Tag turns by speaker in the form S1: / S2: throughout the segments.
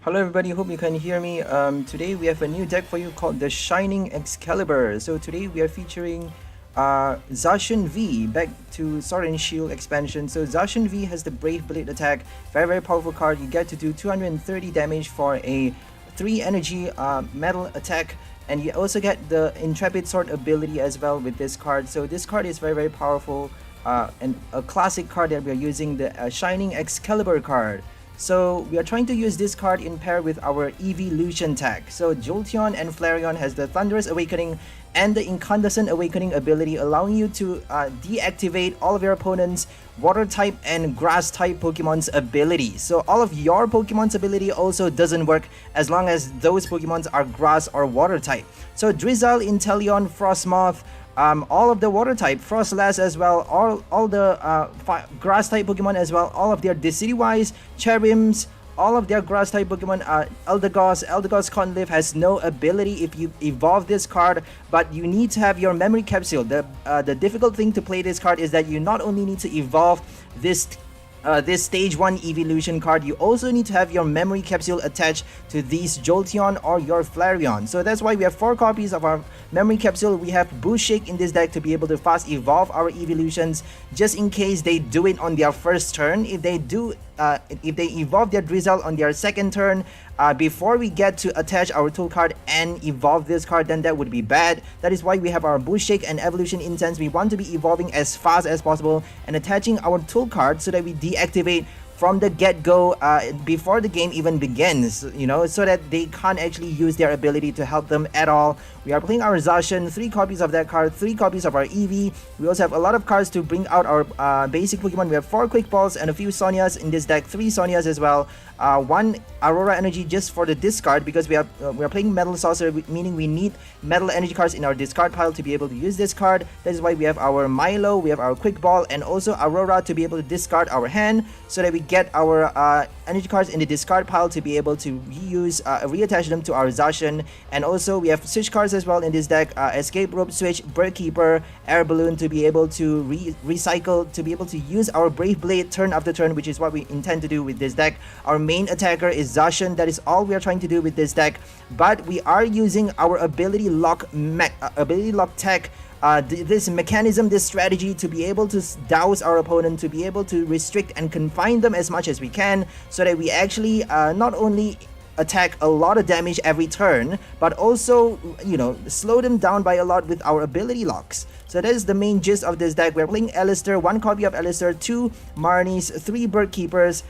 S1: Hello everybody, hope you can hear me. Today we have a new deck for you called the Shining Excalibur. So today we are featuring Zacian V, back to Sword and Shield expansion. So Zacian V has the Brave Blade attack, very powerful card. You get to do 230 damage for a 3 energy metal attack. And you also get the Intrepid Sword ability as well with this card. So this card is very powerful and a classic card that we are using, the Shining Excalibur card. So we are trying to use this card in pair with our Evolution tag. So Jolteon and Flareon has the Thunderous Awakening and the Incandescent Awakening ability, allowing you to deactivate all of your opponent's Water type and Grass type Pokemon's ability. So all of your Pokemon's ability also doesn't work as long as those Pokemons are Grass or Water type. So Drizzile, Inteleon, Frostmoth, all of the water type, Frostlass as well, all the grass type Pokemon as well, all of their Decidueye, Cherims, all of their grass type Pokemon, Eldegoss Conlive has no ability if you evolve this card, but you need to have your memory capsule. The difficult thing to play this card is that you not only need to evolve this stage 1 evolution card, you also need to have your memory capsule attached to these Jolteon or your Flareon. So that's why we have 4 copies of our memory capsule. We have Boost Shake in this deck to be able to fast evolve our evolutions just in case they do it on their first turn. If they evolve their Drizzile on their second turn, before we get to attach our tool card and evolve this card, then that would be bad. That is why we have our Boost Shake and Evolution Incense. We want to be evolving as fast as possible and attaching our tool card so that we deactivate from the get-go before the game even begins, you know, so that they can't actually use their ability to help them at all. We are playing our Zacian, 3 copies of that card, 3 copies of our Eevee. We also have a lot of cards to bring out our basic Pokemon. We have 4 Quick Balls and a few Sonias in this deck, 3 Sonias as well. 1 Aurora Energy just for the discard because we are playing Metal Saucer, meaning we need Metal Energy cards in our discard pile to be able to use this card. That is why we have our Milo, we have our Quick Ball, and also Aurora to be able to discard our hand so that we get our energy cards in the discard pile to be able to reattach them to our Zacian. And also we have switch cards as well in this deck, Escape Rope Switch, Bird Keeper, Air Balloon to be able to recycle, to be able to use our Brave Blade turn after turn, which is what we intend to do with this deck. Our main attacker is Zacian. That is all we are trying to do with this deck, but we are using our ability lock tech, this mechanism, this strategy to be able to douse our opponent, to be able to restrict and confine them as much as we can, so that we actually not only attack a lot of damage every turn, but also, you know, slow them down by a lot with our ability locks. So that is the main gist of this deck. We're playing Alistair, 1 copy of Alistair, 2 Marnies, 3 Bird Keepers,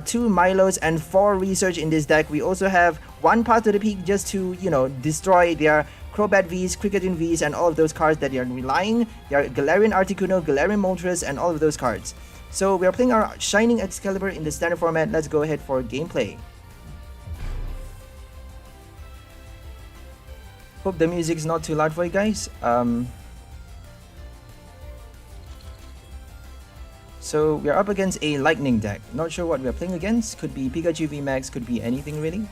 S1: 2 Milos, and 4 Research in this deck. We also have 1 Path to the Peak just to, you know, destroy their Crobat Vs, Cricketune Vs, and all of those cards that they are relying. They are Galarian Articuno, Galarian Moltres, and all of those cards. So we are playing our Shining Excalibur in the standard format. Let's go ahead for gameplay. Hope the music's not too loud for you guys. So we're up against a Lightning deck. Not sure what we're playing against. Could be Pikachu VMAX, could be anything really.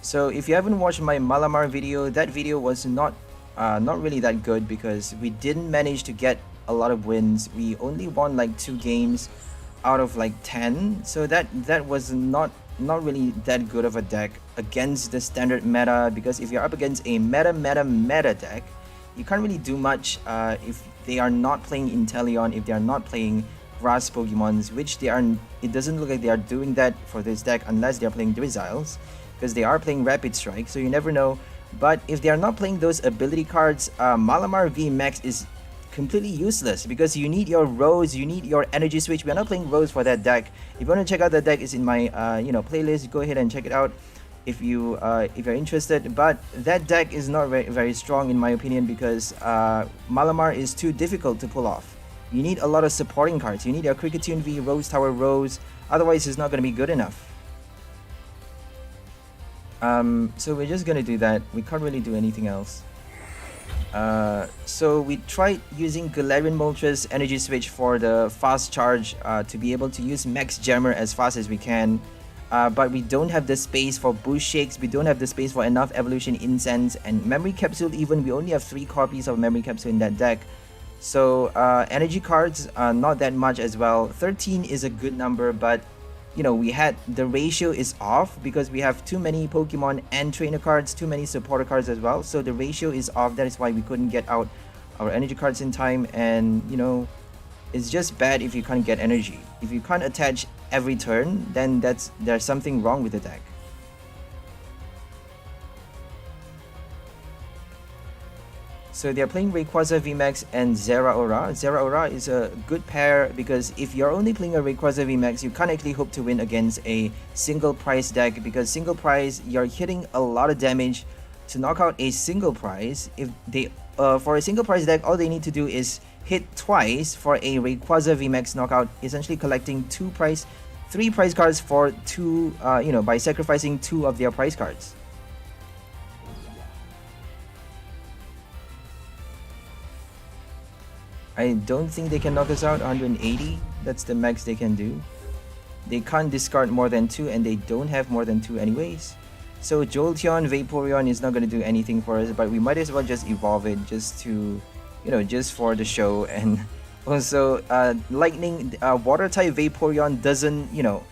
S1: So if you haven't watched my Malamar video, that video was not really that good because we didn't manage to get a lot of wins. We only won like 2 games out of like 10, so that was not really that good of a deck against the standard meta, because if you're up against a meta deck, you can't really do much if they are not playing Inteleon, if they are not playing grass Pokemons, which they are. It doesn't look like they are doing that for this deck unless they are playing Drizziles, because they are playing Rapid Strike, so you never know. But if they are not playing those ability cards, Malamar V Max is completely useless because you need your Rose, you need your Energy Switch. We are not playing Rose for that deck. If you want to check out that deck, it's in my playlist. Go ahead and check it out if you're interested. But that deck is not very strong in my opinion because Malamar is too difficult to pull off. You need a lot of supporting cards. You need your Cricketune V, Rose Tower Rose. Otherwise, it's not going to be good enough. So we're just gonna do that. We can't really do anything else. So we tried using Galarian Moltres Energy Switch for the fast charge to be able to use Max Jammer as fast as we can. But we don't have the space for Boost Shakes, we don't have the space for enough Evolution Incense, and Memory Capsule even, we only have 3 copies of Memory Capsule in that deck. So energy cards, not that much as well. 13 is a good number, but you know, we had the ratio is off because we have too many Pokemon and trainer cards, too many supporter cards as well. So the ratio is off. That is why we couldn't get out our energy cards in time. And you know, it's just bad if you can't get energy. If you can't attach every turn, then there's something wrong with the deck. So they're playing Rayquaza VMAX and Zeraora. Zeraora is a good pair because if you're only playing a Rayquaza VMAX, you can't actually hope to win against a single prize deck because single prize, you're hitting a lot of damage to knock out a single prize. If they for a single prize deck, all they need to do is hit twice for a Rayquaza VMAX knockout, essentially collecting three prize cards for two, you know, by sacrificing two of their prize cards. I don't think they can knock us out. 180, that's the max they can do. They can't discard more than two, and they don't have more than two anyways. So Jolteon, Vaporeon is not going to do anything for us, but we might as well just evolve it just to, you know, just for the show. And also, lightning, water type Vaporeon doesn't, you know,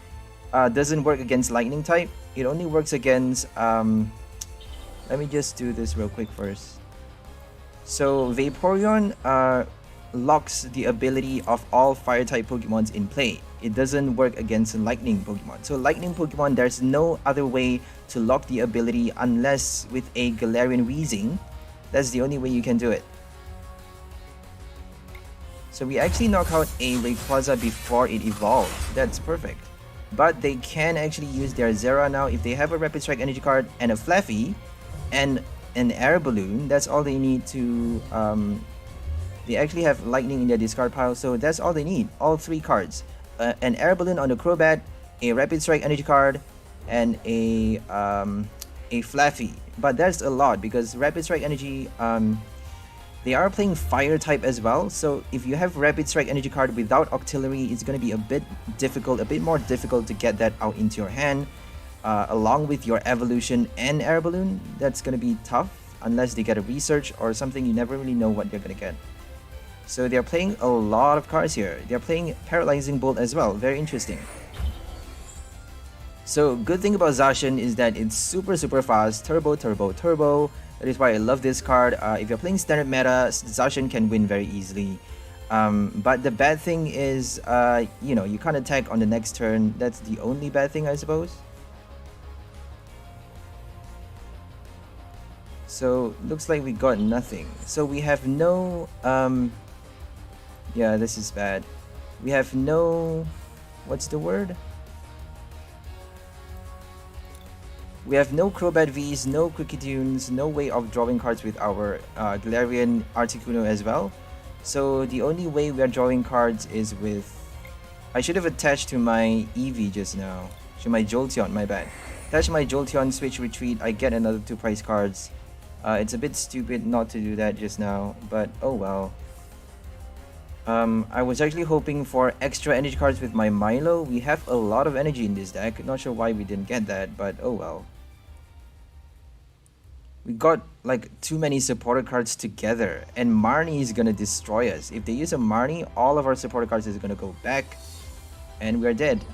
S1: doesn't work against lightning type. It only works against, let me just do this real quick first. So Vaporeon, locks the ability of all fire type Pokemons in play. It doesn't work against lightning Pokemon. So lightning Pokemon, there's no other way to lock the ability unless with a Galarian Weezing. That's the only way you can do it. So we actually knock out a Rayquaza before it evolved. That's perfect. But they can actually use their Zera now. If they have a Rapid Strike energy card and a Flaffy and an Air Balloon, that's all they need to they actually have lightning in their discard pile, so that's all they need. All three cards, an Air Balloon on the Crobat, a Rapid Strike energy card, and a Flaffy. But that's a lot because Rapid Strike energy, they are playing fire type as well. So if you have Rapid Strike energy card without Octillery, it's going to be a bit more difficult to get that out into your hand. Along with your Evolution and Air Balloon, that's going to be tough unless they get a Research or something. You never really know what they're going to get. So they're playing a lot of cards here. They're playing Paralyzing Bolt as well. Very interesting. So good thing about Zacian is that it's super fast. Turbo. That is why I love this card. If you're playing standard meta, Zacian can win very easily. But the bad thing is, you know, you can't attack on the next turn. That's the only bad thing, I suppose. So looks like we got nothing. So we have no yeah, this is bad. We have no, what's the word? We have no Crobat Vs, no Quicketunes, no way of drawing cards with our Galarian Articuno as well. So the only way we are drawing cards is with, I should have attached to my Eevee just now. To my Jolteon, my bad. Attach my Jolteon, switch retreat, I get another 2 prize cards. It's a bit stupid not to do that just now, but oh well. I was actually hoping for extra energy cards with my Milo. We have a lot of energy in this deck. Not sure why we didn't get that, but oh well. We got like too many supporter cards together, and Marnie is gonna destroy us. If they use a Marnie, all of our supporter cards is gonna go back, and we're dead.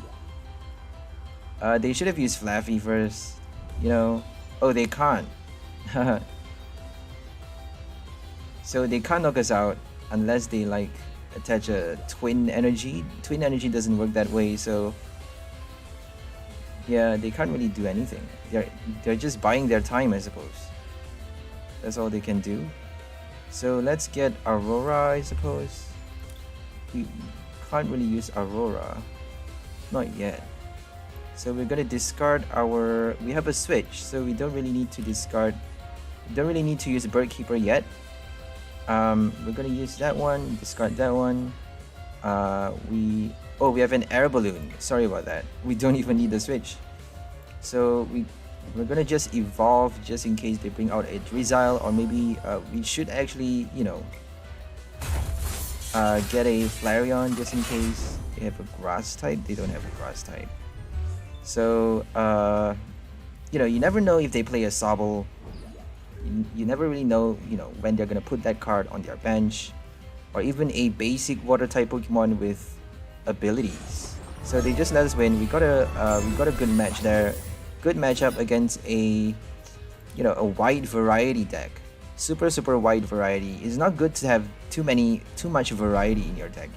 S1: They should have used Flaffy first, you know. Oh, they can't. So they can't knock us out unless they like attach a twin energy. Twin energy doesn't work that way, so yeah, they can't really do anything. They're just buying their time, I suppose. That's all they can do. So let's get Aurora, I suppose. We can't really use Aurora, not yet. So we're gonna discard our, we have a switch, so we don't really need to discard, we don't really need to use Bird Keeper yet. We're gonna use that one, discard that one. We have an Air Balloon. Sorry about that. We don't even need the switch. So we're gonna just evolve just in case they bring out a Drizzile, or maybe we should actually, you know, get a Flareon just in case they have a Grass type. They don't have a Grass type. So you know, you never know if they play a Sobble. You never really know, you know, when they're gonna put that card on their bench, or even a basic water type Pokemon with abilities. So they just let us win. We got a good match there, good matchup against a a wide variety deck. Super wide variety. It's not good to have too much variety in your deck.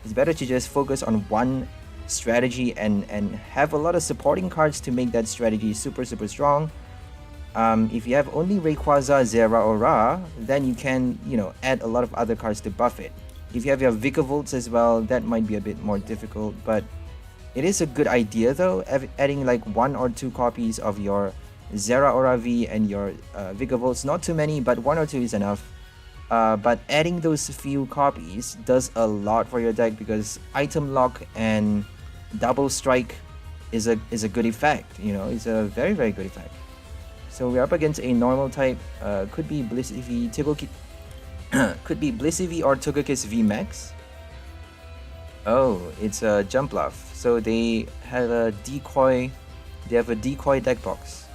S1: It's better to just focus on one strategy and have a lot of supporting cards to make that strategy super strong. If you have only Rayquaza, Zera, or Ra, then you can add a lot of other cards to buff it. If you have your Vikavolt as well, that might be a bit more difficult, but it is a good idea though, adding like 1 or 2 copies of your Zera Aura V and your Vigavolts. Not too many, but 1 or 2 is enough. But adding those few copies does a lot for your deck, because item lock and double strike is a good effect. It's a very good effect. So we're up against a normal type. Could be Blissey could be Blissey or Togekiss V Max. Oh, it's a Jumpluff. So they have a decoy. They have a decoy deck box.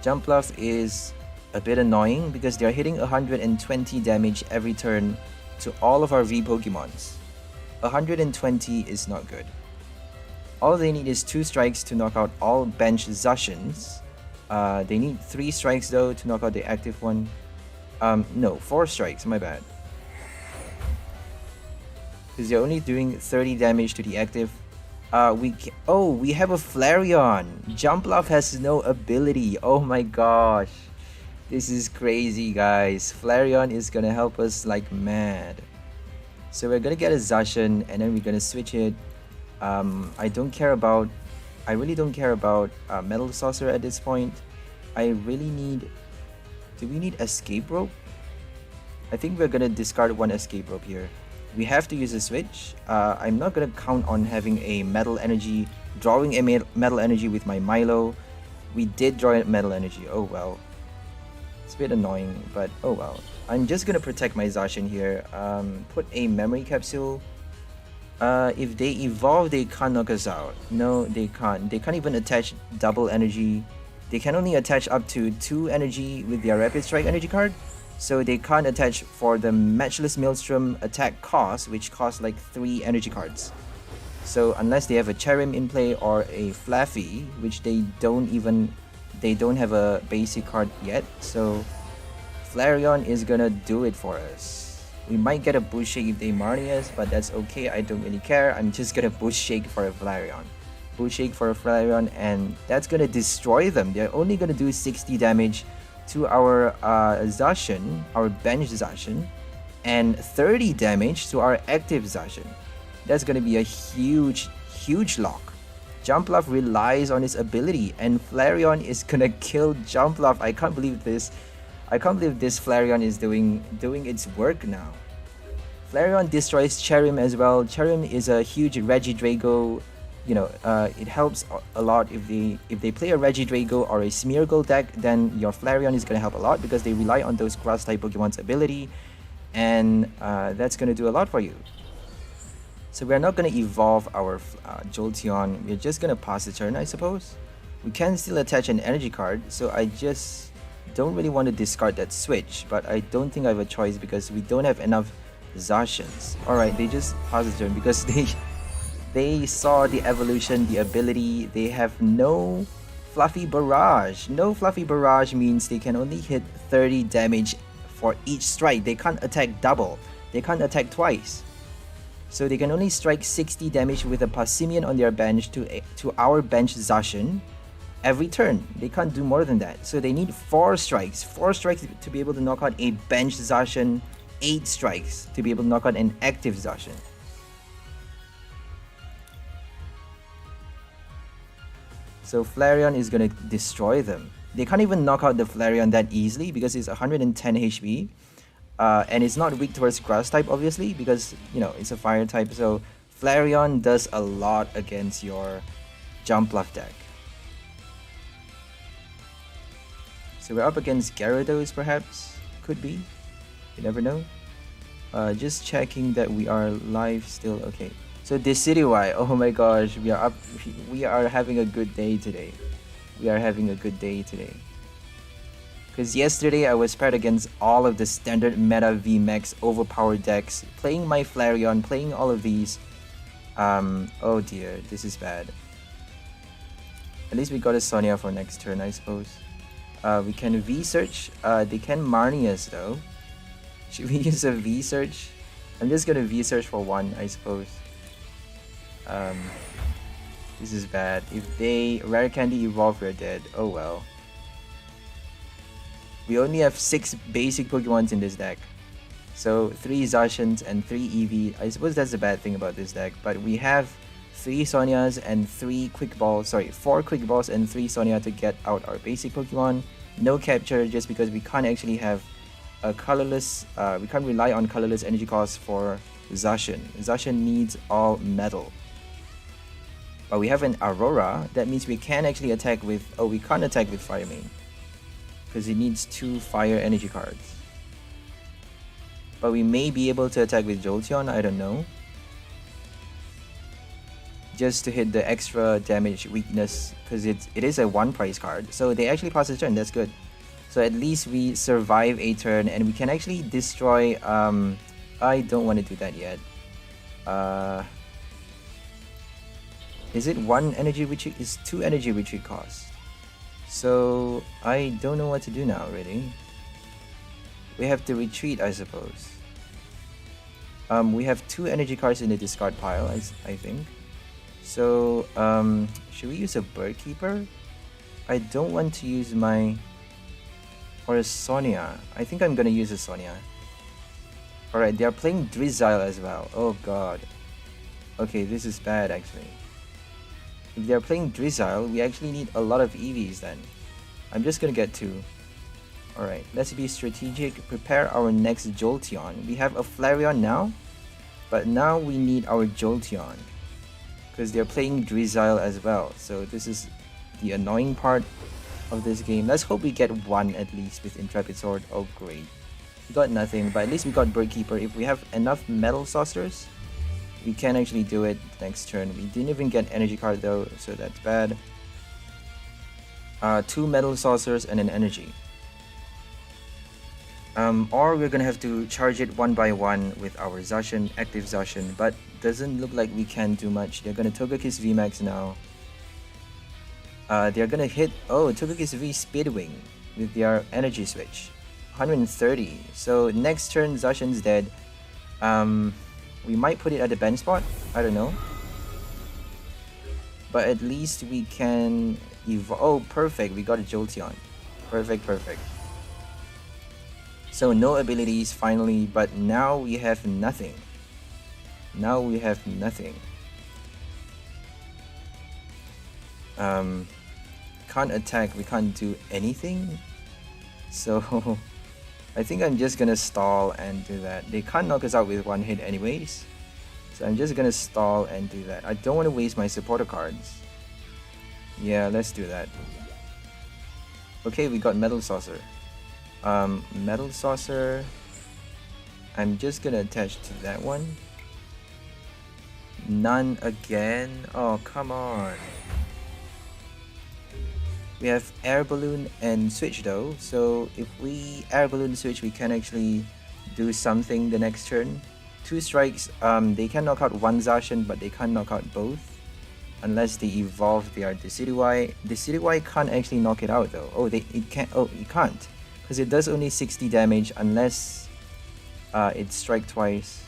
S1: Jumpluff is a bit annoying because they are hitting 120 damage every turn to all of our V Pokemons. 120 is not good. All they need is 2 strikes to knock out all bench Zacians. They need 3 strikes though to knock out the active one. No, 4 strikes, my bad. Because they're only doing 30 damage to the active. We have a Flareon. Jumpluff has no ability. Oh my gosh. This is crazy, guys. Flareon is gonna help us like mad. So we're gonna get a Zacian and then we're gonna switch it. I really don't care about Metal Saucer at this point. Do we need Escape Rope? I think we're gonna discard 1 Escape Rope here. We have to use a switch. I'm not gonna count on having a Metal Energy, drawing a Metal Energy with my Milo. We did draw a Metal Energy, oh well. It's a bit annoying, but oh well. I'm just gonna protect my Zacian here. Put a Memory Capsule. If they evolve, they can't knock us out. No, they can't. They can't even attach double energy. They can only attach up to 2 energy with their Rapid Strike energy card. So they can't attach for the Matchless Maelstrom attack cost, which costs like 3 energy cards. So unless they have a Cherim in play or a Flaffy, which they don't have a basic card yet. So Flareon is gonna do it for us. We might get a Bush Shake if they Marnie us, but that's okay. I don't really care. I'm just gonna Bush Shake for a Flareon. Bush Shake for a Flareon, and that's gonna destroy them. They're only gonna do 60 damage to our Zacian, our bench Zacian, and 30 damage to our active Zacian. That's gonna be a huge lock. Jumpluff relies on his ability, and Flareon is gonna kill Jumpluff. I can't believe this. I can't believe this Flareon is doing its work now. Flareon destroys Cherim as well. Cherim is a huge Regidrago. It helps a lot if they play a Regidrago or a Smeargle deck. Then your Flareon is gonna help a lot because they rely on those Grass type Pokemon's ability, and that's gonna do a lot for you. So we're not gonna evolve our Jolteon. We're just gonna pass the turn, I suppose. We can still attach an energy card, so I just don't really want to discard that switch, but I don't think I have a choice because we don't have enough Zacians. Alright, they just passed the turn because they saw the evolution, the ability. They have no Fluffy Barrage. No Fluffy Barrage means they can only hit 30 damage for each strike. They can't attack double. They can't attack twice. So they can only strike 60 damage with a Passimian on their bench to our bench Zacian every turn. They can't do more than that. So they need 4 strikes. 4 strikes to be able to knock out a bench Zacian. 8 strikes to be able to knock out an active Zacian. So Flareon is gonna destroy them. They can't even knock out the Flareon that easily because it's 110 HP. And it's not weak towards Grass type, obviously, because it's a Fire type. So Flareon does a lot against your Jumpluff deck. So we're up against Gyarados, perhaps? Could be. You never know. Just checking that we are live still. Okay. So Decidueye, oh my gosh, we are up. We are having a good day today. We are having a good day today. Because yesterday I was paired against all of the standard meta VMAX overpowered decks, playing my Flareon, playing all of these. Oh dear, this is bad. At least we got a Sonia for next turn, I suppose. We can V-Search. They can Marnie us though. Should we use a V-Search? I'm just gonna V-Search for one, I suppose. This is bad. If they Rare Candy evolve, we're dead. Oh well. We only have 6 basic Pokemons in this deck. So 3 Zacians and 3 Eevee. I suppose that's the bad thing about this deck. But we have 3 Sonias and 4 Quick Balls and 3 Sonia to get out our basic Pokemon. No capture just because we can't actually have a colorless, we can't rely on colorless energy cost for Zacian. Zacian needs all metal. But we have an Aurora, that means we can actually attack with, oh, we can't attack with Fire Main. Because it needs 2 fire energy cards. But we may be able to attack with Jolteon, I don't know. Just to hit the extra damage weakness, because it is a 1 price card. So they actually pass a turn, that's good. So at least we survive a turn and we can actually destroy, I don't want to do that yet. Is it 1 energy retreat? It's 2 energy retreat cost. So I don't know what to do now really. We have to retreat, I suppose. We have 2 energy cards in the discard pile, I think. So should we use a Bird Keeper? I don't want to use my, or a Sonia. I think I'm gonna use a Sonia. Alright, they are playing Drizzile as well. Oh god. Okay, this is bad actually. If they're playing Drizzile, we actually need a lot of EVs then. I'm just gonna get 2. Alright, let's be strategic. Prepare our next Jolteon. We have a Flareon now, but now we need our Jolteon. Because they're playing Drizzile as well. So this is the annoying part of this game. Let's hope we get 1 at least with Intrepid Sword. Oh great. We got nothing, but at least we got Bird Keeper. If we have enough Metal Saucers, we can actually do it next turn. We didn't even get energy card though, so that's bad. 2 Metal Saucers and an energy. Or we're gonna have to charge it 1 by 1 with our Zacian, active Zacian, but doesn't look like we can do much. They're gonna Togekiss VMAX now. They're gonna hit, oh, Togekiss V Speedwing with their energy switch. 130. So next turn Zacian's dead. We might put it at the bench spot, I don't know. But at least we can evolve. Oh, perfect, we got a Jolteon. Perfect, perfect. So no abilities finally, but now we have nothing. Now we have nothing. Can't attack, we can't do anything. So I think I'm just gonna stall and do that. They can't knock us out with 1 hit anyways. So I'm just gonna stall and do that. I don't want to waste my supporter cards. Yeah, let's do that. Okay, we got Metal Saucer. Metal Saucer. I'm just gonna attach to that one. None again. Oh, come on. We have Air Balloon and Switch though, so if we Air Balloon Switch, we can actually do something the next turn. 2 strikes, they can knock out 1 Zacian, but they can't knock out both. Unless they evolve their Decidueye. Decidueye can't actually knock it out though. Oh, it can't. Because it does only 60 damage unless it strikes twice.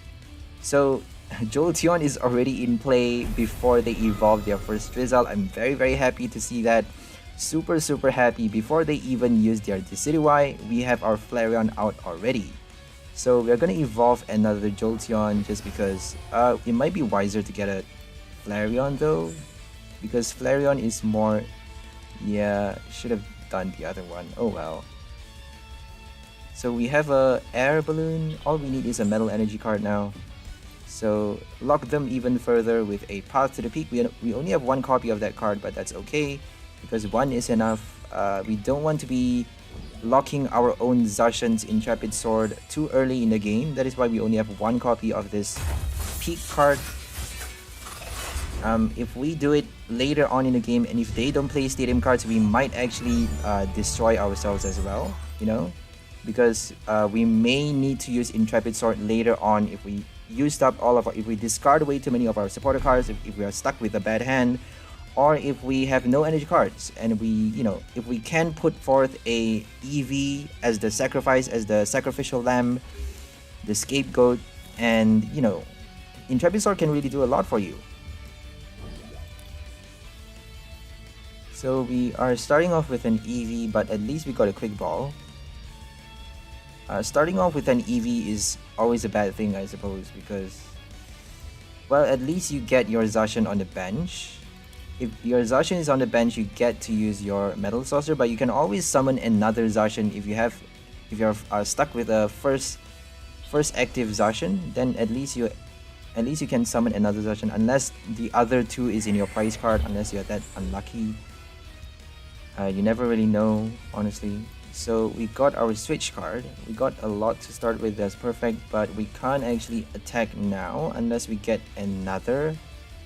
S1: So Jolteon is already in play before they evolve their first Drizzile. I'm very, very happy to see that. Super, super happy. Before they even use their Decidueye, we have our Flareon out already. So we're gonna evolve another Jolteon just because it might be wiser to get a Flareon though. Because Flareon is more... Yeah, should have done the other one. Oh well. So we have a Air Balloon. All we need is a Metal Energy card now. So lock them even further with a Path to the Peak. We only have 1 copy of that card, but that's okay. Because 1 is enough. We don't want to be locking our own Zacian's Intrepid Sword too early in the game. That is why we only have 1 copy of this Peak card. If we do it later on in the game and if they don't play stadium cards, we might actually destroy ourselves as well. you know, because we may need to use Intrepid Sword later on if we used up all of our, if we discard way too many of our supporter cards, if we are stuck with a bad hand, or if we have no energy cards and we, you know, if we can put forth a EV as the sacrifice, as the sacrificial lamb, the scapegoat, and you know, Intrepid Sword can really do a lot for you. So we are starting off with an EV, but at least we got a quick ball. Starting off with an EV is always a bad thing, I suppose, because, well, at least you get your Zacian on the bench. If your Zacian is on the bench, you get to use your Metal Saucer, but you can always summon another Zacian if you're stuck with a first active Zacian. Then at least you can summon another Zacian, unless the other two is in your prize card, unless you're that unlucky. You never really know, honestly. So we got our switch card. We got a lot to start with, that's perfect, but we can't actually attack now unless we get another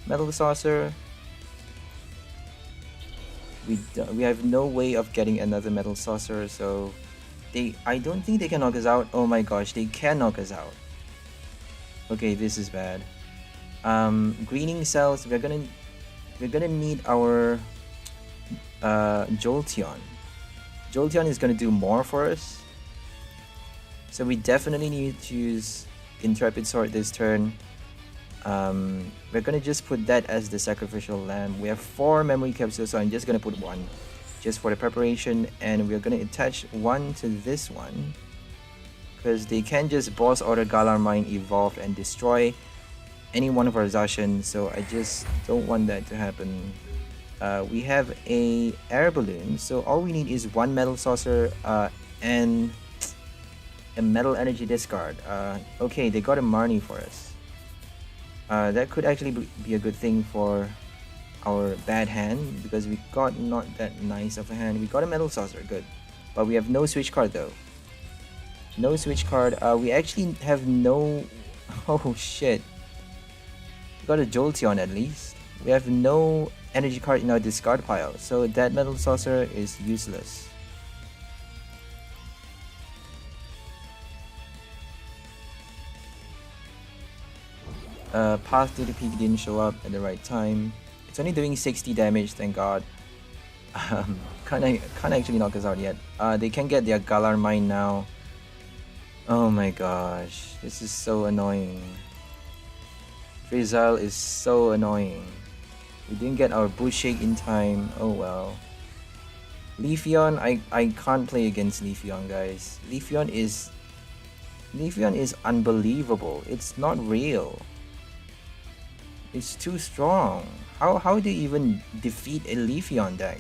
S1: Metal Saucer. We have no way of getting another Metal Saucer, so I don't think they can knock us out. Oh my gosh, they can knock us out. Okay, this is bad. Greening cells, we're gonna need our Jolteon. Jolteon is gonna do more for us, so we definitely need to use Intrepid Sword this turn. We're gonna just put that as the sacrificial lamb. We have 4 memory capsules, so I'm just gonna put 1 just for the preparation, and we're gonna attach 1 to this one because they can just boss order Galar Mine, evolve, and destroy any one of our Zacian, so I just don't want that to happen. We have a air balloon, so all we need is 1 Metal Saucer and a Metal Energy discard. Okay, they got a Marnie for us. That could actually be a good thing for our bad hand, because we got not that nice of a hand. We got a Metal Saucer, good. But we have no switch card though. No switch card. We actually have no... Oh shit. We got a Jolteon at least. We have no energy card in our discard pile, so that Metal Saucer is useless. Path to the Peak didn't show up at the right time. It's only doing 60 damage, thank god. Can't actually knock us out yet. They can get their Galar Mine now. Oh my gosh, this is so annoying. Drizzle is so annoying. We didn't get our Bush Shake in time, oh well. Leafeon, I can't play against Leafeon, guys. Leafeon is unbelievable. It's not real. It's too strong. How do you even defeat a Leafeon deck?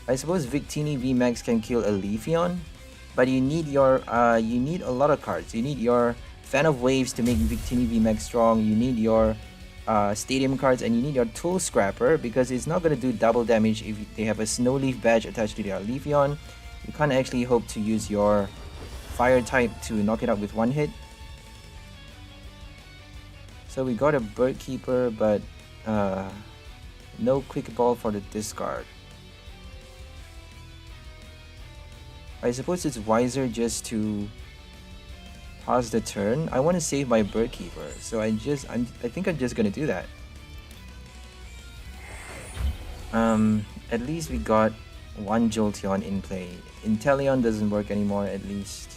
S1: I suppose Victini VMAX can kill a Leafeon, but you need you need a lot of cards. You need your Fan of Waves to make Victini VMAX strong. You need your Stadium cards, and you need your Tool Scrapper, because it's not going to do double damage if they have a Snow Leaf badge attached to their Leafeon. You can't actually hope to use your Fire type to knock it out with 1 hit. So we got a Bird Keeper, but no Quick Ball for the discard. I suppose it's wiser just to pass the turn. I want to save my Bird Keeper, so I think I'm just gonna do that. At least we got 1 Jolteon in play. Inteleon doesn't work anymore, at least.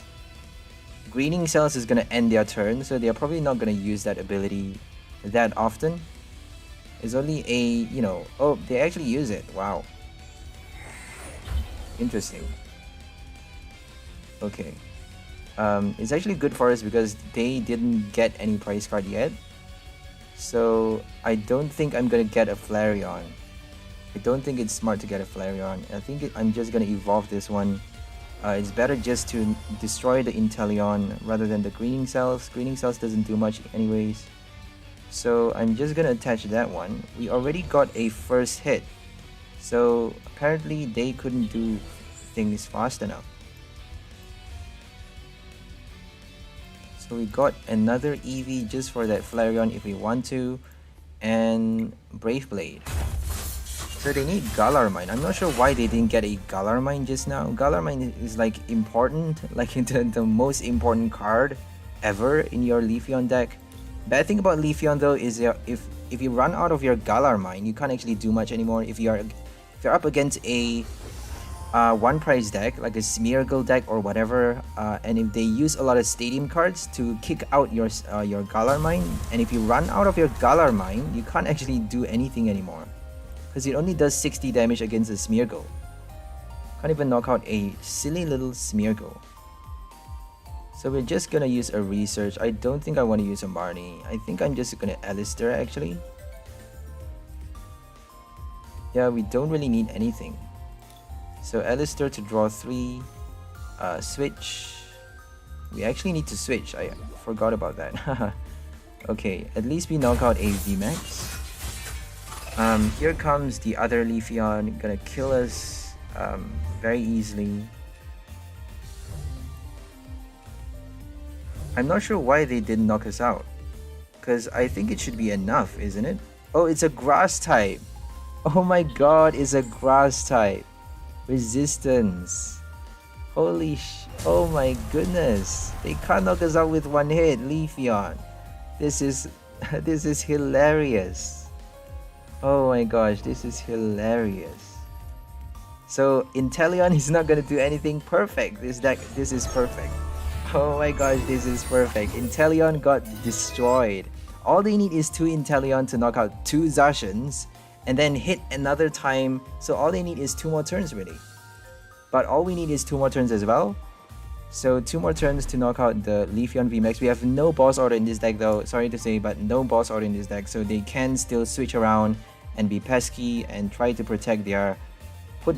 S1: Greening Cells is gonna end their turn, so they're probably not gonna use that ability that often. It's only a, you know, oh, they actually use it. Wow. Interesting. Okay. It's actually good for us because they didn't get any prize card yet. So I don't think I'm gonna get a Flareon. I don't think it's smart to get a Flareon. I think I'm just gonna evolve this one. It's better just to destroy the Inteleon rather than the Greening Cells. Greening Cells doesn't do much anyways. So I'm just gonna attach that one. We already got a first hit. So apparently they couldn't do things fast enough. So we got another EV just for that Flareon if we want to. And Brave Blade. So they need Galar Mine. I'm not sure why they didn't get a Galar Mine just now. Galar Mine is like important, like the most important card ever in your Leafeon deck. Bad thing about Leafeon though is if you run out of your Galar Mine, you can't actually do much anymore. If you're up against a one price deck like a Smeargle deck or whatever, and if they use a lot of stadium cards to kick out your Galar Mine, and if you run out of your Galar Mine, you can't actually do anything anymore. Because it only does 60 damage against a Smeargle. Can't even knock out a silly little Smeargle. So we're just gonna use a research. I don't think I want to use a Marnie. I think I'm just gonna Alistair actually. Yeah, we don't really need anything. So Alistair to draw 3. Switch. We actually need to switch. I forgot about that. Okay, at least we knock out a VMAX. Here comes the other Leafeon, gonna kill us very easily. I'm not sure why they didn't knock us out, because I think it should be enough, isn't it? Oh, it's a grass type. Oh my god, it's a grass type. Resistance. Holy oh my goodness. They can't knock us out with one hit, Leafeon. This is hilarious. Oh my gosh, this is hilarious. So Inteleon is not gonna do anything. Perfect. This is perfect. Oh my gosh, this is perfect. Inteleon got destroyed. All they need is 2 Inteleon to knock out 2 Zacians and then hit another time. So all they need is 2 more turns really. But all we need is 2 more turns as well. So 2 more turns to knock out the Leafeon VMAX. We have no boss order in this deck though, sorry to say, but no boss order in this deck. So they can still switch around and be pesky and try to put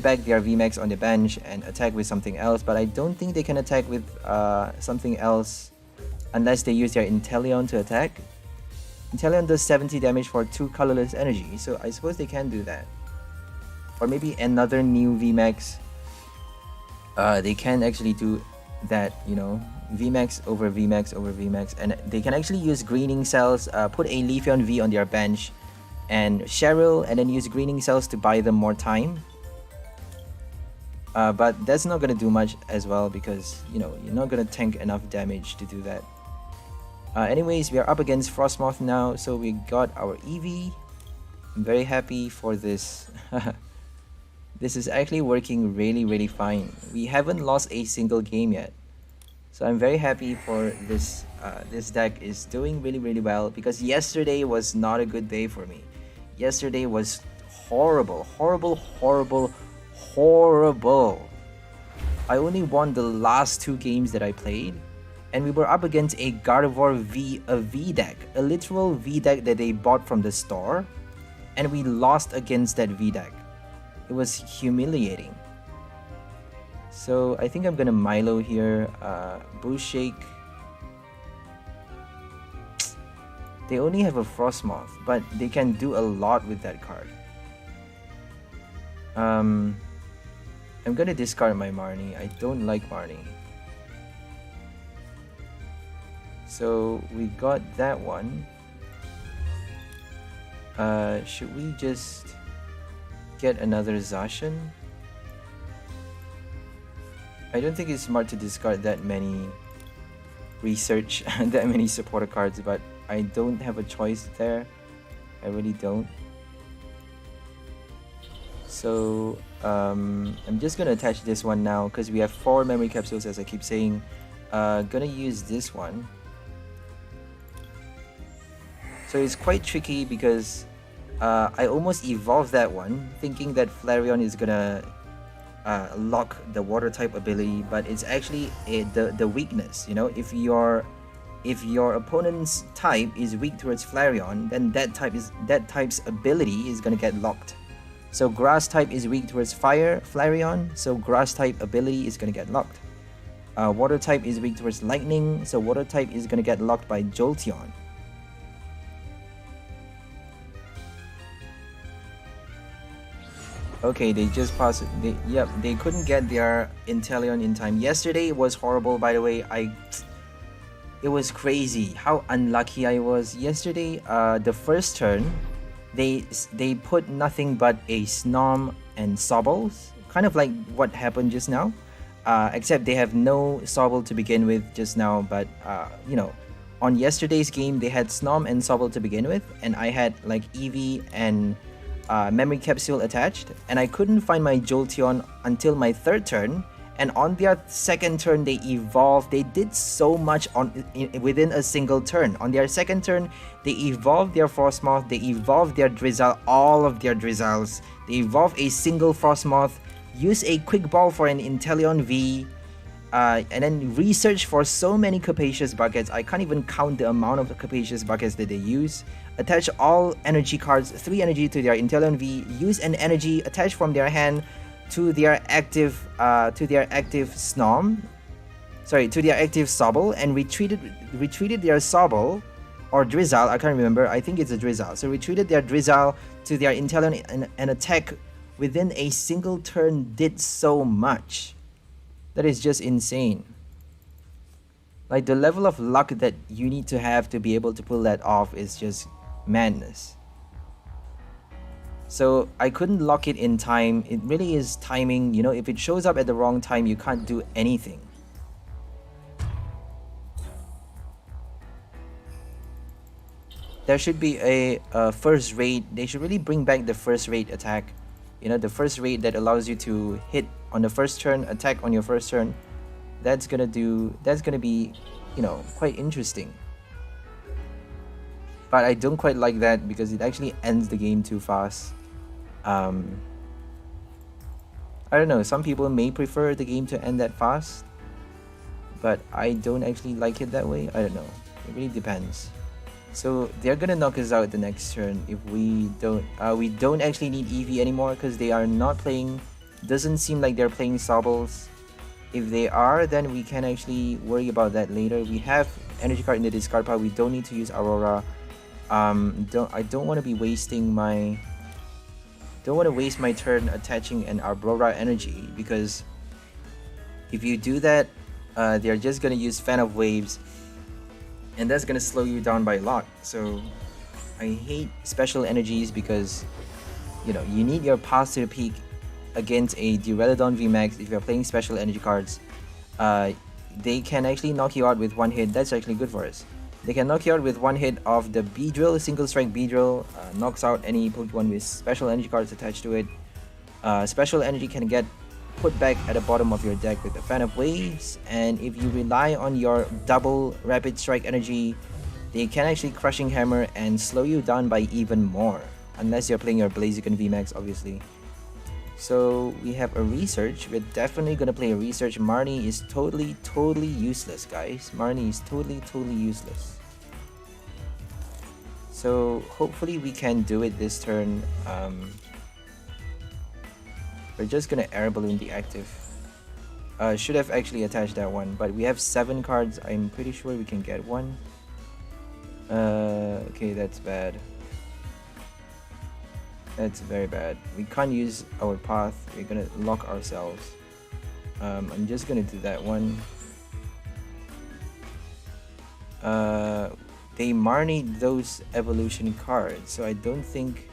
S1: back their VMAX on the bench and attack with something else. But I don't think they can attack with something else unless they use their Inteleon to attack. Inteleon does 70 damage for 2 colorless energy, so I suppose they can do that. Or maybe another new VMAX. They can actually do that, you know, VMAX over VMAX over VMAX, and they can actually use greening cells, put a Leafeon V on their bench and Cheryl, and then use greening cells to buy them more time. But that's not gonna do much as well, because you know you're not gonna tank enough damage to do that. Anyways, we are up against Frostmoth now, so we got our Eevee. I'm very happy for this. This is actually working really fine. We haven't lost a single game yet, so I'm very happy for this. This deck is doing really well, because yesterday was not a good day for me. Yesterday was horrible. I only won the last 2 games that I played, and we were up against a Gardevoir V deck, a literal V deck that they bought from the store, and we lost against that V deck. It was humiliating. So I think I'm gonna Milo here, Boost Shake. They only have a Frostmoth, but they can do a lot with that card. I'm gonna discard my Marnie. I don't like Marnie. So we got that one. Should we just get another Zacian? I don't think it's smart to discard that many research, that many supporter cards, but I don't have a choice there. I really don't. So I'm just gonna attach this one now, because we have 4 memory capsules, as I keep saying. Gonna use this one. So it's quite tricky, because I almost evolved that one thinking that Flareon is gonna lock the water type ability, but it's actually the weakness. You know, if your opponent's type is weak towards Flareon, then that type's ability is gonna get locked. So grass type is weak towards fire, Flareon, so grass type ability is gonna get locked. Water type is weak towards lightning, so water type is gonna get locked by Jolteon. Okay, they just passed it. Yep, they couldn't get their Inteleon in time. Yesterday was horrible, by the way. It was crazy how unlucky I was. Yesterday, the first turn, they put nothing but a Snom and Sobbles, kind of like what happened just now. Except they have no Sobble to begin with just now, but you know, on yesterday's game they had Snom and Sobble to begin with, and I had like Eevee and Memory Capsule attached, and I couldn't find my Jolteon until my third turn. And on their second turn, they evolved. They did so much within a single turn. On their second turn, they evolved their Frostmoth. They evolved their Drizzle, all of their Drizzles. They evolved a single Frostmoth, use a Quick Ball for an Inteleon V, and then research for so many Capacious Buckets. I can't even count the amount of Capacious Buckets that they use. Attach all energy cards, 3 energy to their Inteleon V, use an energy attached from their hand to their active Snom, to their active Sobble, and retreated their Sobble or Drizzle. I can't remember. I think it's a Drizzle. So retreated their Drizzle to their Inteleon and attack within a single turn. Did so much. That is just insane. Like, the level of luck that you need to have to be able to pull that off is just madness. So I couldn't lock it in time. It really is timing. You know, if it shows up at the wrong time, you can't do anything. There should be a first raid. They should really bring back the first raid attack. You know, the first raid that allows you to hit on the first turn, attack on your first turn. That's gonna be, you know, quite interesting. But I don't quite like that because it actually ends the game too fast. I don't know, some people may prefer the game to end that fast, but I don't actually like it that way. I don't know, it really depends. So they're gonna knock us out the next turn if we don't actually need Eevee anymore because they are not playing, doesn't seem like they're playing Sobbles. If they are, then we can actually worry about that later. We have energy card in the discard pile. We don't need to use Aurora. I don't want to be wasting my waste my turn attaching an Aurora energy, because if you do that, they're just gonna use Fan of Waves, and that's gonna slow you down by a lot. So I hate special energies because, you know, you need your pass to the peak against a Duraludon VMAX. If you're playing special energy cards, they can actually knock you out with one hit. That's actually good for us. They can knock you out with one hit of the Beedrill, single strike Beedrill, knocks out any Pokemon with special energy cards attached to it. Special energy can get put back at the bottom of your deck with a Fan of Waves, and if you rely on your double Rapid Strike energy, they can actually Crushing Hammer and slow you down by even more, unless you're playing your Blaziken VMAX, obviously. So we have a Research. We're definitely gonna play a Research. Marnie is totally useless, guys. Marnie is totally useless. So hopefully we can do it this turn. We're just gonna Air Balloon the active. Should have actually attached that one, but we have 7 cards. I'm pretty sure we can get one. Okay, that's bad. That's very bad. We can't use our path. We're gonna lock ourselves. I'm just gonna do that one. They Marnied those evolution cards, so I don't think...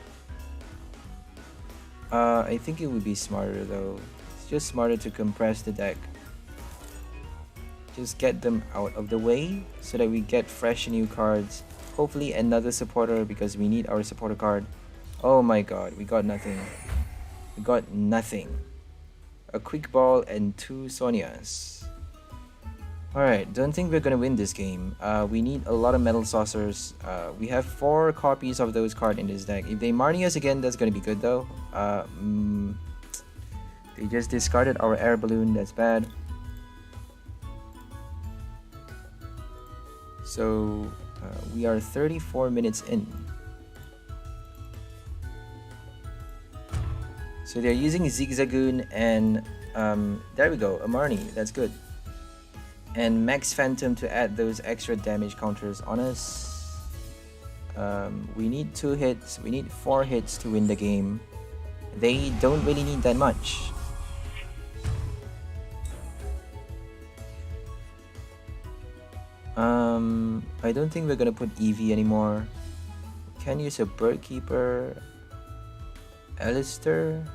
S1: I think it would be smarter though. It's just smarter to compress the deck. Just get them out of the way so that we get fresh new cards. Hopefully another supporter, because we need our supporter card. Oh my god, we got nothing. We got nothing. A Quick Ball and 2 Sonias. Alright, don't think we're gonna win this game. We need a lot of Metal Saucers. We have 4 copies of those cards in this deck. If they Marnie us again, that's gonna be good though. They just discarded our Air Balloon, that's bad. So, we are 34 minutes in. So they're using Zigzagoon and there we go, a Marnie, that's good. And Max Phantom to add those extra damage counters on us. We need 2 hits, we need 4 hits to win the game. They don't really need that much. I don't think we're gonna put Eevee anymore. can use a Bird Keeper. Alistair.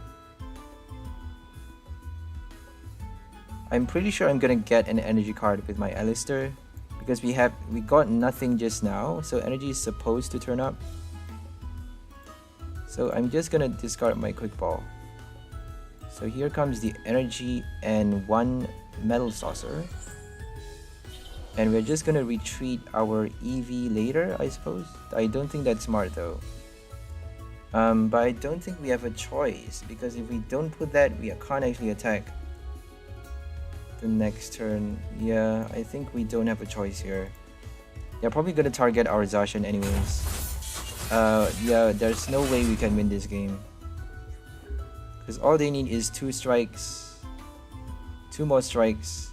S1: I'm pretty sure I'm gonna get an energy card with my Alistair because we got nothing just now, so energy is supposed to turn up. So I'm just gonna discard my Quick Ball. So here comes the energy and one Metal Saucer. And we're just gonna retreat our EV later, I suppose. I don't think that's smart though. But I don't think we have a choice because if we don't put that, we can't actually attack the next turn. Yeah, I think we don't have a choice here. They're probably gonna target our Zacian anyways. Yeah, there's no way we can win this game. Because all they need is 2 strikes. 2 more strikes.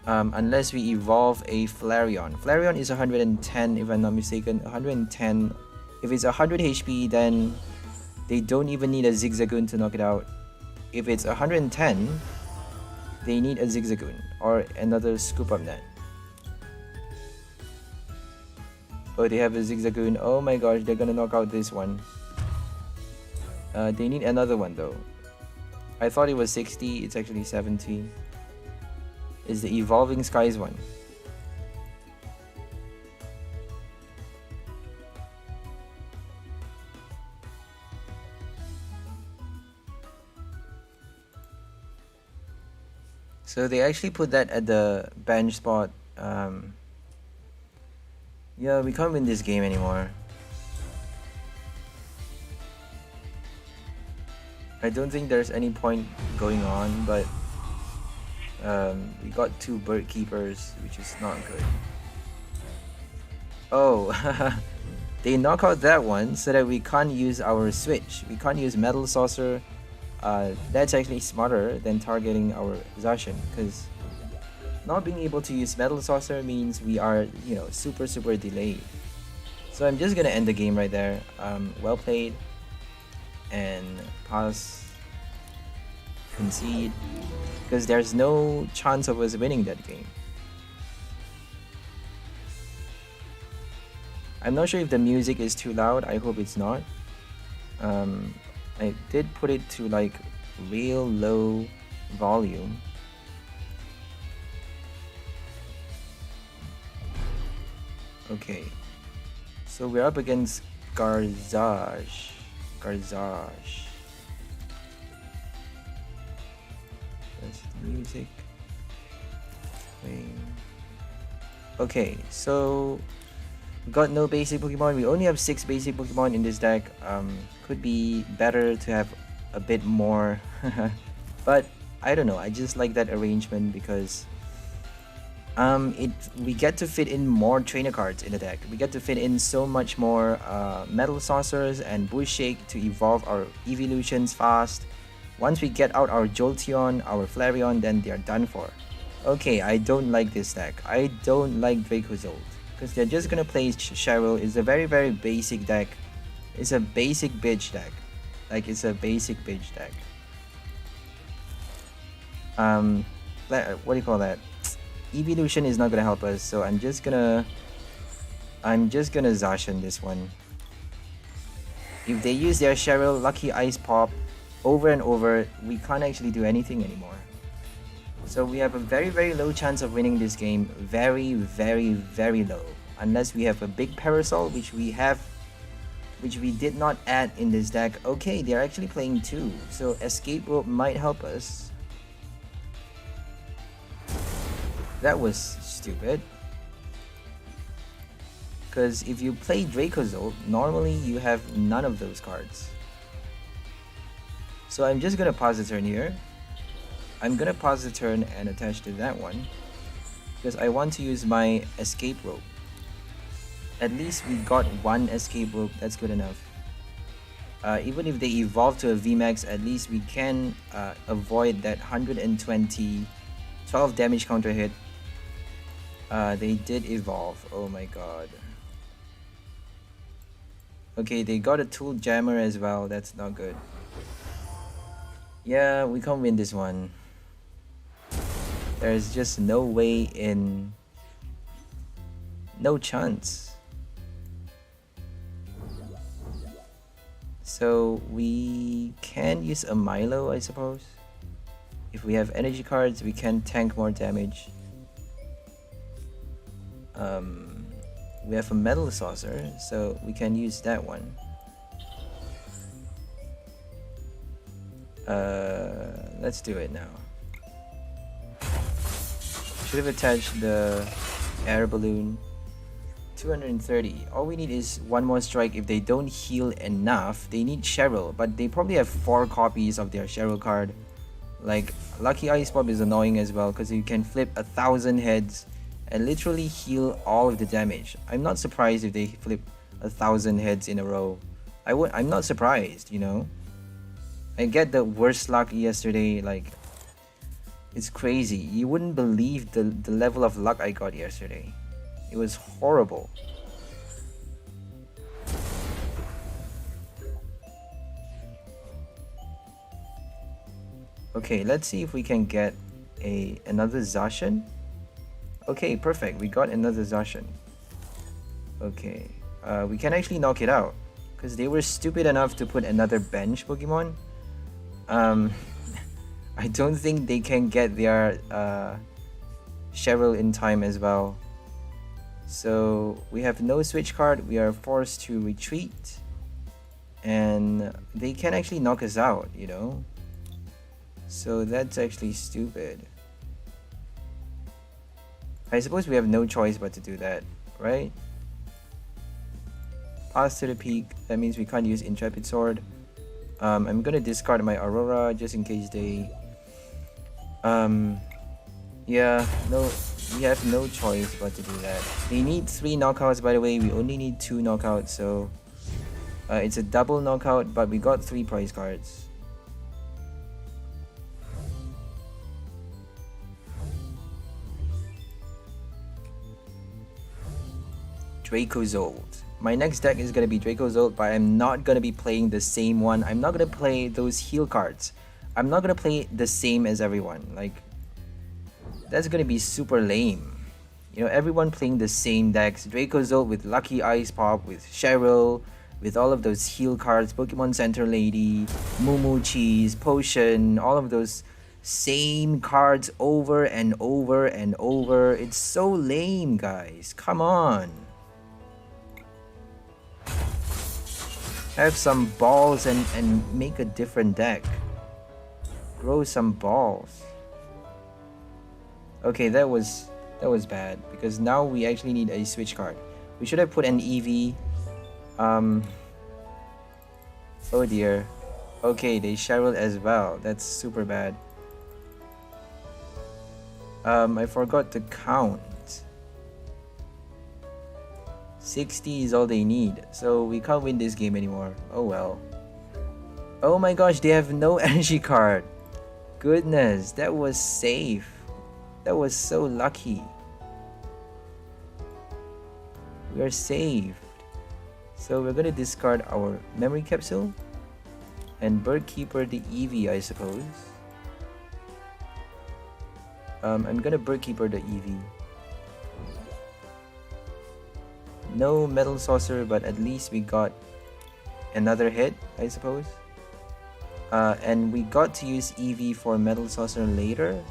S1: Unless we evolve a Flareon. Flareon is 110 if I'm not mistaken. 110. If it's 100 HP, then they don't even need a Zigzagoon to knock it out. If it's 110, they need a Zigzagoon or another Scoop Up Net. Oh, they have a Zigzagoon. Oh my gosh, they're gonna knock out this one. They need another one though. I thought it was 60, it's actually 70. Is the Evolving Skies one. So they actually put that at the bench spot. Yeah, we can't win this game anymore. I don't think there's any point going on, but we got 2 Bird Keepers, which is not good. Oh, they knock out that one so that we can't use our switch. We can't use Metal Saucer. That's actually smarter than targeting our Zacian, because not being able to use Metal Saucer means we are, you know, super delayed. So I'm just gonna end the game right there. Well played. And pass. Concede. Because there's no chance of us winning that game. I'm not sure if the music is too loud. I hope it's not. I did put it to like real low volume. Okay, so we're up against Garzage. That's the music. Okay, so got no basic Pokemon. We only have 6 basic Pokemon in this deck. Could be better to have a bit more. But I don't know. I just like that arrangement because we get to fit in more trainer cards in the deck. We get to fit in so much more Metal Saucers and Bush Shake to evolve our evolutions fast. Once we get out our Jolteon, our Flareon, then they are done for. Okay, I don't like this deck. I don't like Dracozolt because they're just gonna play Cheryl. It's a very basic deck. It's a basic bitch deck. Like, it's a basic bitch deck. What do you call that? Evolution is not gonna help us, so I'm just gonna Zacian this one. If they use their Cheryl Lucky Ice Pop over and over, we can't actually do anything anymore. So we have a very low chance of winning this game. Very low. Unless we have a big Parasol, which we did not add in this deck. Okay, they're actually playing 2, so Escape Rope might help us. That was stupid. Because if you play Dracozolt, normally you have none of those cards. So I'm just gonna pause the turn here. I'm gonna pause the turn and attach to that one. Because I want to use my Escape Rope. At least we got 1 Escape Rope, that's good enough. Even if they evolve to a VMAX, at least we can avoid that 120 12 damage counter hit. They did evolve. Oh my god. Okay, they got a Tool Jammer as well. That's not good. Yeah, we can't win this one. There's just no way in. No chance. So we can use a Milo, I suppose. If we have energy cards, we can tank more damage. We have a Metal Saucer, so we can use that one. Let's do it now. Should have attached the air balloon. 230. All we need is one more strike. If they don't heal enough, they need Cheryl, but they probably have 4 copies of their Cheryl card. Like, Lucky Ice Pop is annoying as well because you can flip 1,000 heads and literally heal all of the damage. I'm not surprised if they flip 1,000 heads in a row. I'm not surprised, you know. I get the worst luck yesterday, like, it's crazy. You wouldn't believe the level of luck I got yesterday. It was horrible. Okay, let's see if we can get another Zacian. Okay, perfect. We got another Zacian. Okay, we can actually knock it out because they were stupid enough to put another bench Pokemon. I don't think they can get their Cheryl in time as well. So we have no switch card. We are forced to retreat, and they can actually knock us out, you know. So that's actually stupid. I suppose we have no choice but to do that, right? Pass to the peak. That means we can't use Intrepid Sword. I'm gonna discard my Aurora just in case they... yeah, no, we have no choice but to do that. They need 3 knockouts, by the way. We only need 2 knockouts, so... it's a double knockout, but we got 3 prize cards. Dracozold. My next deck is going to be Dracozold, but I'm not going to be playing the same one. I'm not going to play those heal cards. I'm not going to play the same as everyone. Like, that's going to be super lame. You know, everyone playing the same decks. Dracozold with Lucky Ice Pop, with Cheryl, with all of those heal cards, Pokemon Center Lady, Moo Cheese, Potion, all of those same cards over and over and over. It's so lame, guys. Come on. Have some balls and make a different deck. Grow some balls. Okay, that was bad because now we actually need a switch card. We should have put an EV. Oh dear. Okay, they Cheryl as well. That's super bad. I forgot to count. 60 is all they need, so we can't win this game anymore. Oh well. Oh my gosh, they have no energy card. Goodness, that was safe. That was so lucky. We are saved. So we're gonna discard our memory capsule and Birdkeeper the Eevee, I suppose. I'm gonna Birdkeeper the Eevee. No Metal Saucer, but at least we got another hit, I suppose. And we got to use Eevee for Metal Saucer later.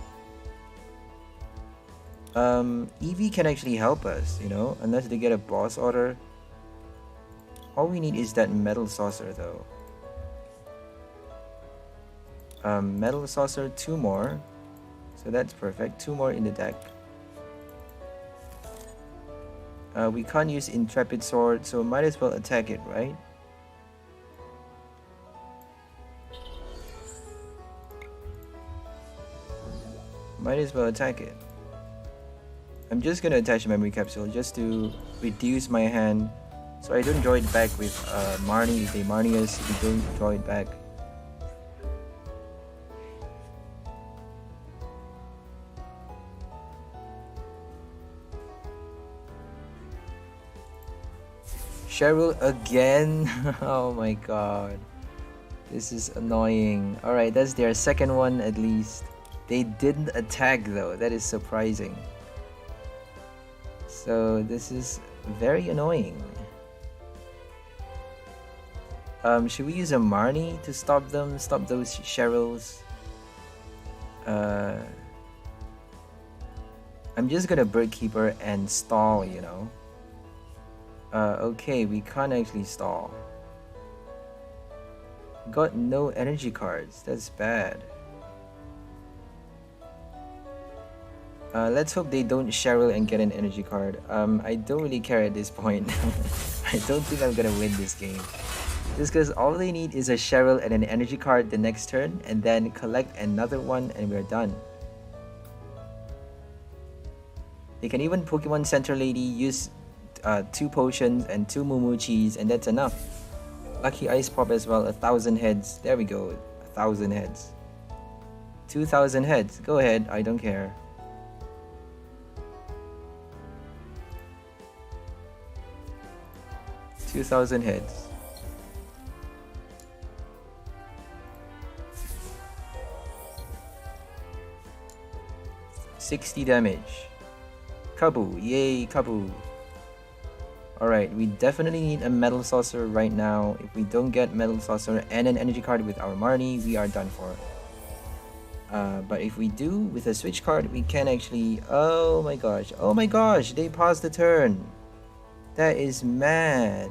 S1: Eevee can actually help us, you know, unless they get a boss order. All we need is that Metal Saucer though. Metal Saucer, 2 more. So that's perfect. 2 more in the deck. We can't use Intrepid Sword, so might as well attack it, right? Might as well attack it. I'm just gonna attach a memory capsule just to reduce my hand so I don't draw it back with Marnie. If they Marnie us, we don't draw it back. Cheryl again? Oh my god. This is annoying. Alright, that's their second one at least. They didn't attack though. That is surprising. So this is very annoying. Should we use a Marnie to stop them? Stop those Cheryls? I'm just gonna Bird Keeper and stall, you know. Okay, we can't actually stall. Got no energy cards. That's bad. Let's hope they don't Cheryl and get an energy card. I don't really care at this point. I don't think I'm gonna win this game. Just because all they need is a Cheryl and an energy card the next turn, and then collect another one and we're done. They can even Pokemon Center Lady, use 2 potions and 2 Mumuchis, and that's enough. Lucky Ice Pop as well, 1,000 heads. There we go, 1,000 heads. 2,000 heads, go ahead, I don't care. $2,000 heads. $60 damage. Kaboo, yay, Kaboo. Alright, we definitely need a Metal Saucer right now. If we don't get Metal Saucer and an energy card with our Marnie, we are done for. But if we do with a switch card, we can actually... Oh my gosh, they paused the turn. That is mad.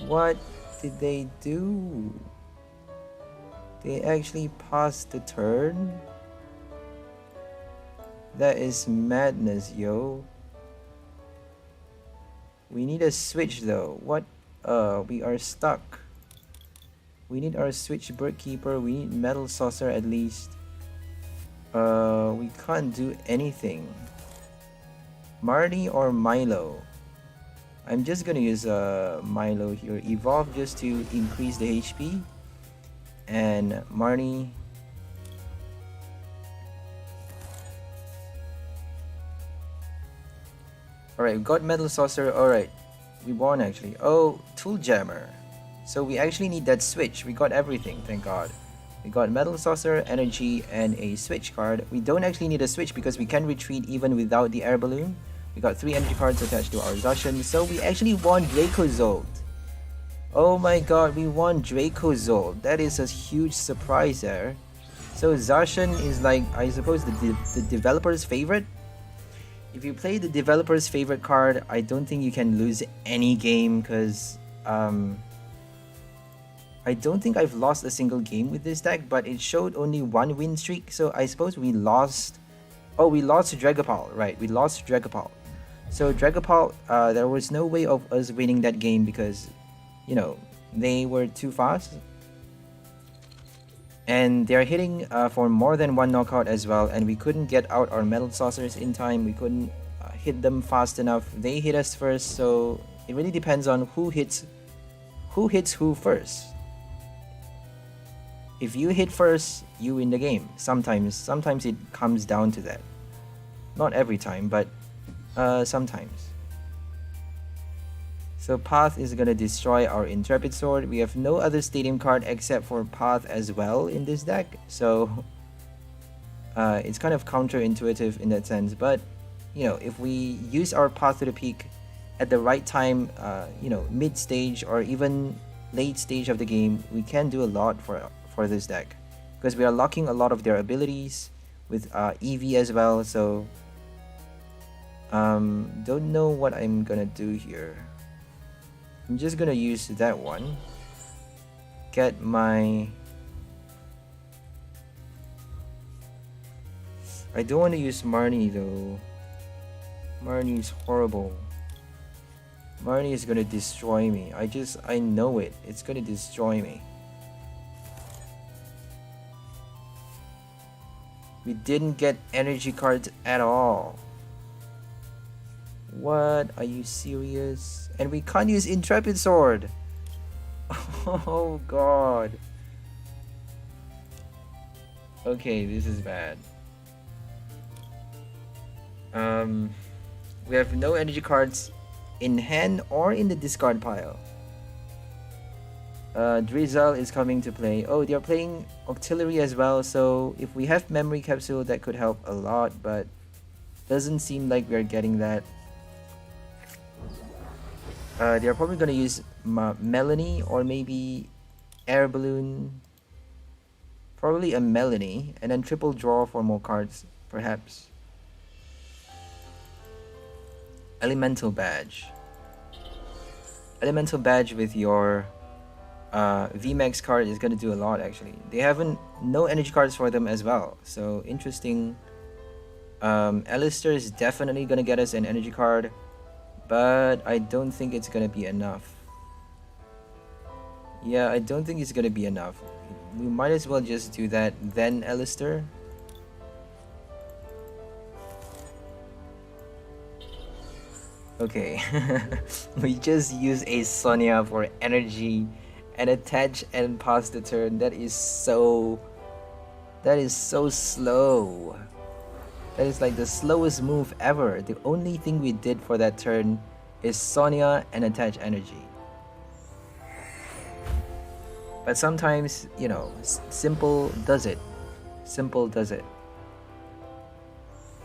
S1: What did they do? They actually paused the turn? That is madness, yo. We need a switch though. What? We are stuck. We need our switch Bird Keeper. We need Metal Saucer at least. We can't do anything. Marnie or Milo? I'm just gonna use Milo here. Evolve just to increase the HP. And Marnie. Alright, we got Metal Saucer. Alright, we won actually. Oh, Tool Jammer. So we actually need that switch. We got everything, thank god. We got Metal Saucer, Energy, and a switch card. We don't actually need a switch because we can retreat even without the Air Balloon. We got 3 energy cards attached to our Zacian. So we actually won Dracozolt. Oh my god, we won Dracozolt. That is a huge surprise there. So Zacian is like, I suppose, the developer's favorite. If you play the developer's favorite card, I don't think you can lose any game because I don't think I've lost a single game with this deck, but it showed only 1 win streak, so I suppose we lost... Oh, we lost to Dragapult, right, we lost to Dragapult. So Dragapult, there was no way of us winning that game because, you know, they were too fast. And they're hitting for more than 1 knockout as well, and we couldn't get out our Metal Saucers in time. We couldn't hit them fast enough. They hit us first, so it really depends on who hits who first. If you hit first, you win the game. Sometimes it comes down to that. Not every time, but sometimes. So Path is gonna destroy our Intrepid Sword. We have no other Stadium card except for Path as well in this deck. So it's kind of counterintuitive in that sense. But, you know, if we use our Path to the Peak at the right time, you know, mid-stage or even late stage of the game, we can do a lot for this deck. Because we are locking a lot of their abilities with EV as well. So, don't know what I'm gonna do here. I'm just gonna use that one. Get my... I don't want to use Marnie though. Marnie is horrible. Marnie is gonna destroy me. I know it. It's gonna destroy me. We didn't get energy cards at all. What? Are you serious? And we can't use Intrepid Sword. Oh god. Okay, this is bad. We have no energy cards in hand or in the discard pile. Drizzle is coming to play. Oh, they're playing Octillery as well, so if we have Memory Capsule, that could help a lot, but doesn't seem like we're getting that. They're probably gonna use Melanie, or maybe Air Balloon. Probably a Melanie, and then triple draw for more cards, perhaps. Elemental Badge. Elemental Badge with your VMAX card is gonna do a lot actually. They haven't no energy cards for them as well, so interesting. Alistair is definitely gonna get us an energy card, but I don't think it's gonna be enough. Yeah, I don't think it's gonna be enough. We might as well just do that then, Alistair. Okay, we just use a Sonia for energy and attach and pass the turn. That is so slow. That is like the slowest move ever. The only thing we did for that turn is Sonia and attach energy. But sometimes, you know, simple does it. Simple does it.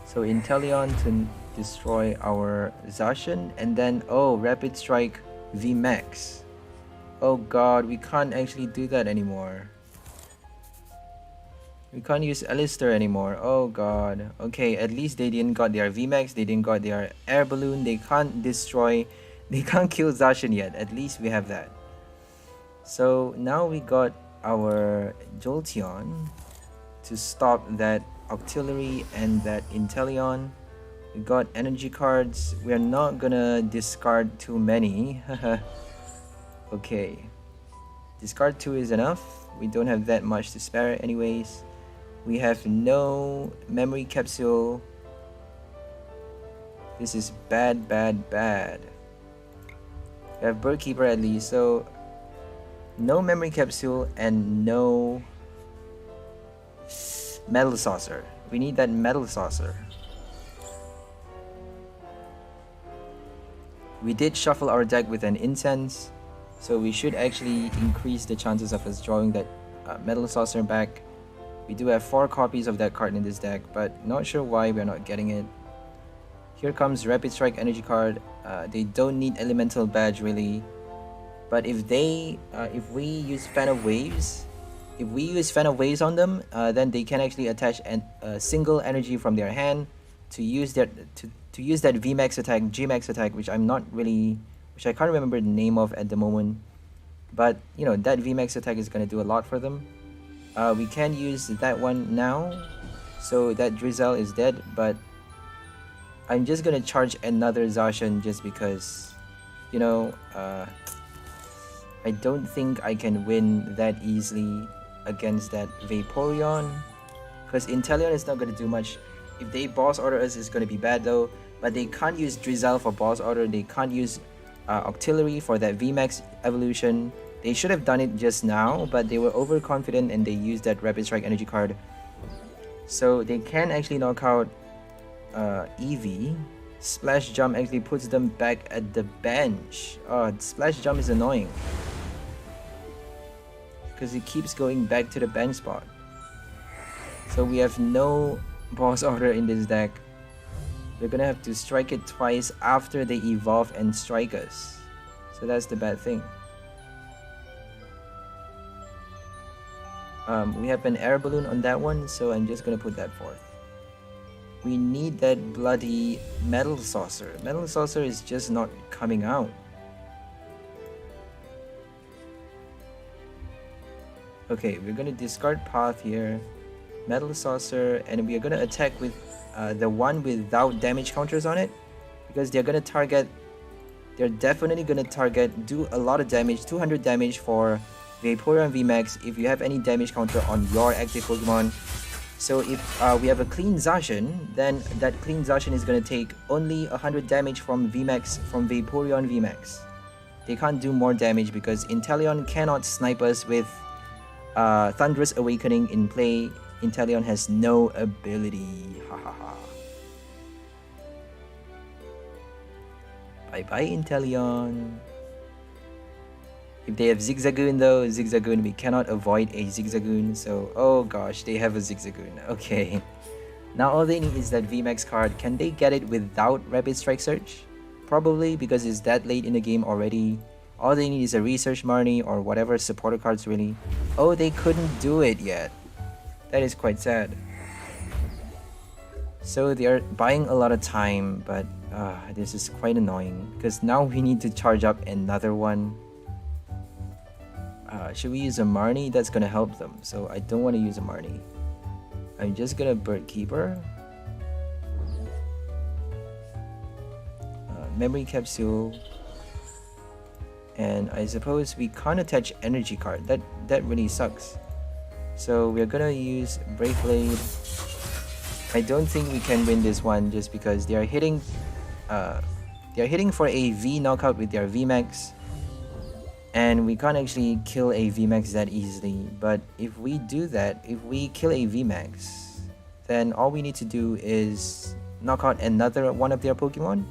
S1: So Inteleon to destroy our Zacian, and then, oh, Rapid Strike VMAX. Oh god, we can't actually do that anymore. We can't use Alistair anymore. Oh god. Okay, at least they didn't got their VMAX, they didn't got their Air Balloon, they can't destroy, they can't kill Zacian yet. At least we have that. So now we got our Jolteon to stop that Octillery and that Inteleon. We got energy cards. We're not gonna discard too many. Okay. Discard 2 is enough. We don't have that much to spare anyways. We have no memory capsule. This is bad, bad, bad. We have Birdkeeper at least, so no memory capsule and no metal saucer. We need that metal saucer. We did shuffle our deck with an incense, so we should actually increase the chances of us drawing that metal saucer back. We do have 4 copies of that card in this deck, but not sure why we're not getting it. Here comes Rapid Strike energy card. They don't need Elemental Badge really, but if we use Fan of Waves, on them, then they can actually attach a single energy from their hand to use that VMAX attack, Gmax attack, which I can't remember the name of at the moment. But you know, that VMAX attack is gonna do a lot for them. We can use that one now, so that Drizzle is dead, but I'm just gonna charge another Zacian just because, you know, I don't think I can win that easily against that Vaporeon, because Inteleon is not gonna do much. If they boss order us, it's gonna be bad though, but they can't use Drizzle for boss order, they can't use Octillery for that VMAX evolution. They should have done it just now, but they were overconfident and they used that Rapid Strike energy card. So they can actually knock out Eevee. Splash Jump actually puts them back at the bench. Oh, Splash Jump is annoying, because it keeps going back to the bench spot. So we have no boss order in this deck. We're gonna have to strike it twice after they evolve and strike us. So that's the bad thing. We have an Air Balloon on that one, so I'm just gonna put that forth. We need that bloody Metal Saucer. Metal Saucer is just not coming out. Okay, we're gonna discard Path here, Metal Saucer, and we are gonna attack with the one without damage counters on it, because they're definitely gonna target, do a lot of damage, 200 damage for Vaporeon VMAX if you have any damage counter on your active Pokemon. So if we have a clean Zacian, then that clean Zacian is gonna take only 100 damage from VMAX, from Vaporeon VMAX. They can't do more damage because Inteleon cannot snipe us with Thunderous Awakening in play. Inteleon has no ability. Hahaha. Bye bye, Inteleon. If they have Zigzagoon though, Zigzagoon, we cannot avoid a Zigzagoon. So, oh gosh, they have a Zigzagoon. Okay. Now all they need is that VMAX card. Can they get it without Rapid Strike Search? Probably, because it's that late in the game already. All they need is a research Marnie or whatever supporter cards really. Oh, they couldn't do it yet. That is quite sad. So they are buying a lot of time, but this is quite annoying because now we need to charge up another one. Should we use a Marnie? That's gonna help them. So I don't want to use a Marnie. I'm just gonna Bird Keeper. Memory Capsule. And I suppose we can't attach energy card. That really sucks. So we're gonna use Brave Blade. I don't think we can win this one just because they are hitting for a V knockout with their VMAX. And we can't actually kill a VMAX that easily. But if we do that, if we kill a VMAX, then all we need to do is knock out another one of their Pokemon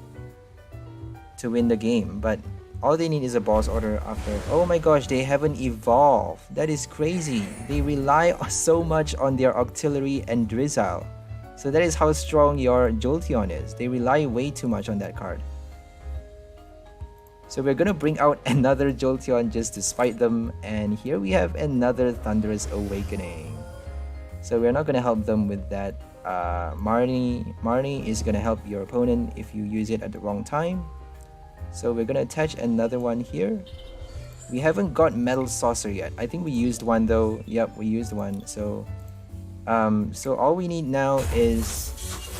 S1: to win the game. But all they need is a boss order after. Oh my gosh, they haven't evolved. That is crazy. They rely so much on their Octillery and Drizzile. So that is how strong your Jolteon is. They rely way too much on that card. So we're gonna bring out another Jolteon just to spite them. And here we have another Thunderous Awakening. So we're not gonna help them with that. Marnie is gonna help your opponent if you use it at the wrong time. So we're gonna attach another one here. We haven't got Metal Saucer yet. I think we used one though. Yep, we used one. So all we need now is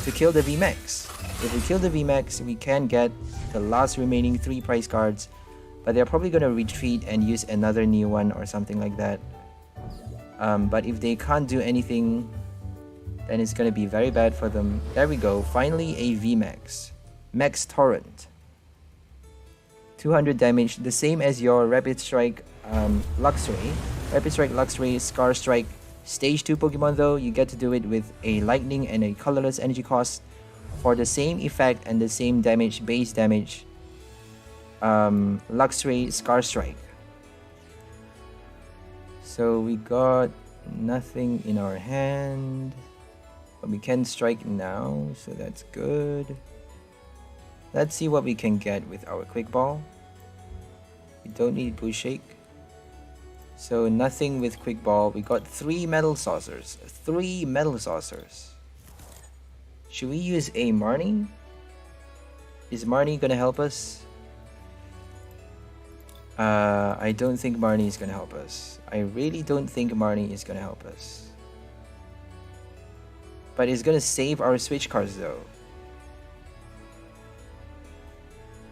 S1: to kill the VMAX. If we kill the VMAX, we can get the last remaining 3 prize cards, but they're probably gonna retreat and use another new one or something like that. But if they can't do anything, then it's gonna be very bad for them. There we go. Finally, a VMAX. Max Torrent. 200 damage, the same as your Rapid Strike Luxray. Rapid Strike, Luxray, Scar Strike. Stage 2 Pokemon though, you get to do it with a Lightning and a colorless energy cost for the same effect and the same damage, base damage. Luxray, Scar Strike. So we got nothing in our hand, but we can strike now, so that's good. Let's see what we can get with our Quick Ball. We don't need Bush Shake. So nothing with Quick Ball. We got 3 Metal Saucers. 3 Metal Saucers. Should we use a Marnie? Is Marnie gonna help us? I don't think Marnie is gonna help us. I really don't think Marnie is gonna help us. But it's gonna save our switch cards though.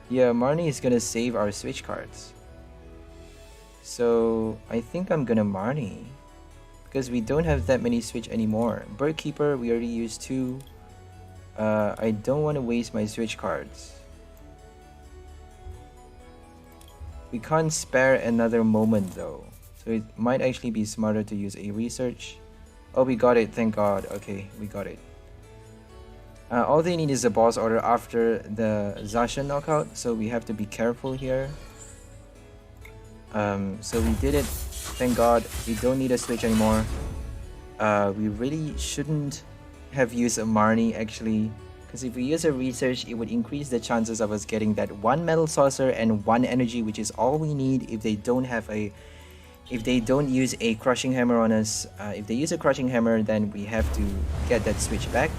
S1: Yeah, Marnie is gonna save our switch cards. So I think I'm gonna Marnie, because we don't have that many switch anymore. Bird Keeper, we already used 2. I don't want to waste my switch cards. We can't spare another moment though, so it might actually be smarter to use a research. Oh, we got it, thank God. Okay, we got it. All they need is a boss order after the Zacian knockout, so we have to be careful here. So we did it, thank God. We don't need a switch anymore. We really shouldn't have used a Marnie actually, because if we use a research, it would increase the chances of us getting that 1 Metal Saucer and 1 energy, which is all we need if they don't have a, if they don't use a Crushing Hammer on us. If they use a Crushing Hammer, then we have to get that switch back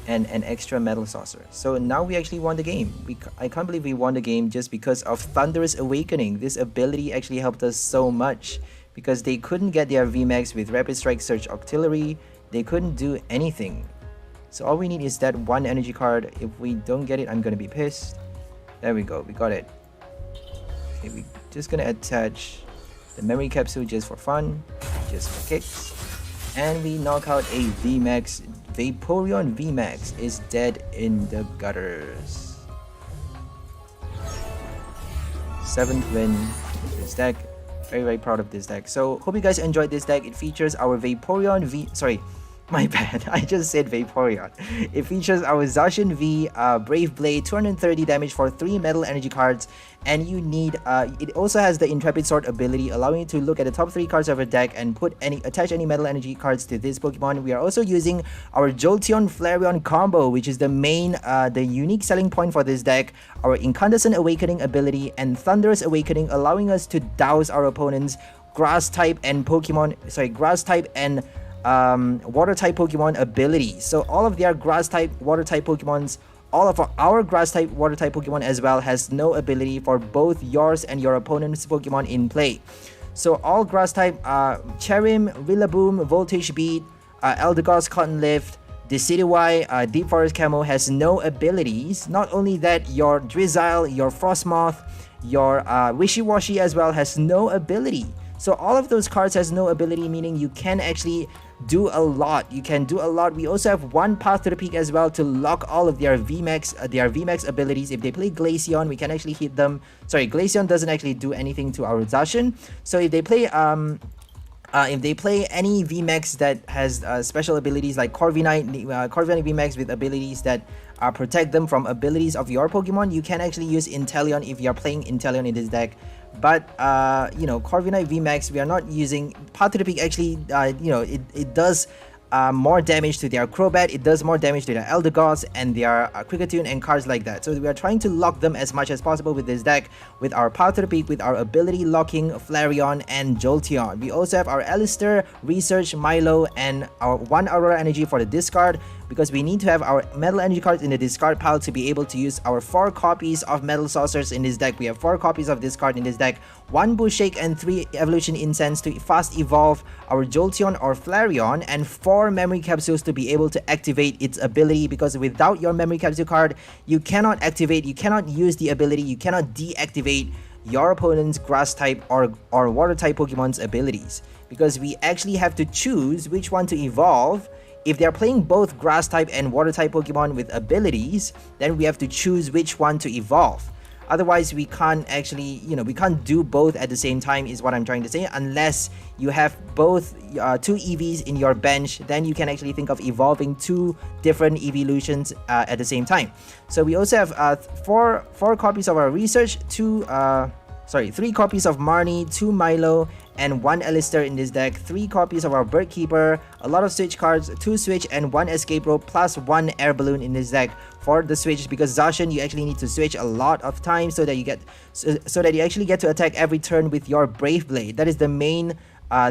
S1: and an extra Metal Saucer. So now we actually won the game. I can't believe we won the game just because of Thunderous Awakening. This ability actually helped us so much because they couldn't get their VMAX with Rapid Strike, Surge, Octillery. They couldn't do anything. So all we need is that 1 energy card. If we don't get it, I'm gonna be pissed. There we go, we got it. Okay, we're just gonna attach the Memory Capsule just for fun, just for kicks. And we knock out a VMAX. Vaporeon VMAX is dead in the gutters. 7th win with this deck. Very proud of this deck. So hope you guys enjoyed this deck. It features our Vaporeon My bad, I just said Vaporeon. It features our Zacian V, Brave Blade, 230 damage for 3 metal energy cards, and you need, it also has the Intrepid Sword ability, allowing you to look at the top 3 cards of your deck and attach any metal energy cards to this Pokemon. We are also using our Jolteon Flareon combo, which is the main, the unique selling point for this deck, our Incandescent Awakening ability and Thunderous Awakening, allowing us to douse our opponent's grass type and water type Pokemon abilities. So all of their grass type, water type Pokemons, all of our grass type, water type Pokemon as well has no ability for both yours and your opponent's Pokemon in play. So all grass type, Cherim, Rillaboom, Voltage Beat, Eldegoss, Cotton Lift, Decidueye, Deep Forest Camo has no abilities. Not only that, your Drizzile, your Frostmoth, your Wishy-Washy as well has no ability. So all of those cards has no ability, meaning you can actually do a lot. You can do a lot. We also have one Path to the Peak as well to lock all of their VMAX abilities. If they play Glaceon, we can actually hit them. Sorry, Glaceon doesn't actually do anything to our Zacian. So if they play any VMAX that has special abilities like Corviknight VMAX with abilities that protect them from abilities of your Pokemon, you can actually use Inteleon if you're playing Inteleon in this deck. But Corviknight VMAX, we are not using. Path to the Peak actually, it does more damage to their Crobat, it does more damage to their Eldegoss and their Kricketune and cards like that. So we are trying to lock them as much as possible with this deck, with our Path to the Peak, with our ability locking Flareon and Jolteon. We also have our Alistair, Research, Milo, and our 1 Aurora Energy for the discard, because we need to have our metal energy cards in the discard pile to be able to use our 4 copies of Metal Saucers in this deck. We have 4 copies of this card in this deck, 1 Bush Shake and 3 Evolution Incense to fast evolve our Jolteon or Flareon, and 4 Memory Capsules to be able to activate its ability, because without your Memory Capsule card, you cannot activate, you cannot use the ability, you cannot deactivate your opponent's grass type or water type Pokemon's abilities, because we actually have to choose which one to evolve. If they're playing both grass type and water type Pokemon with abilities, then we have to choose which one to evolve. Otherwise, we can't actually, we can't do both at the same time is what I'm trying to say. Unless you have both 2 EVs in your bench, then you can actually think of evolving 2 different evolutions at the same time. So we also have 4 copies of our Research, 3 copies of Marnie, 2 Milo, and 1 Alistair in this deck, 3 copies of our Bird Keeper, a lot of Switch cards, 2 Switch and 1 Escape Rope, plus 1 Air Balloon in this deck for the Switch, because Zacian, you actually need to switch a lot of times so that you actually get to attack every turn with your Brave Blade. That is the main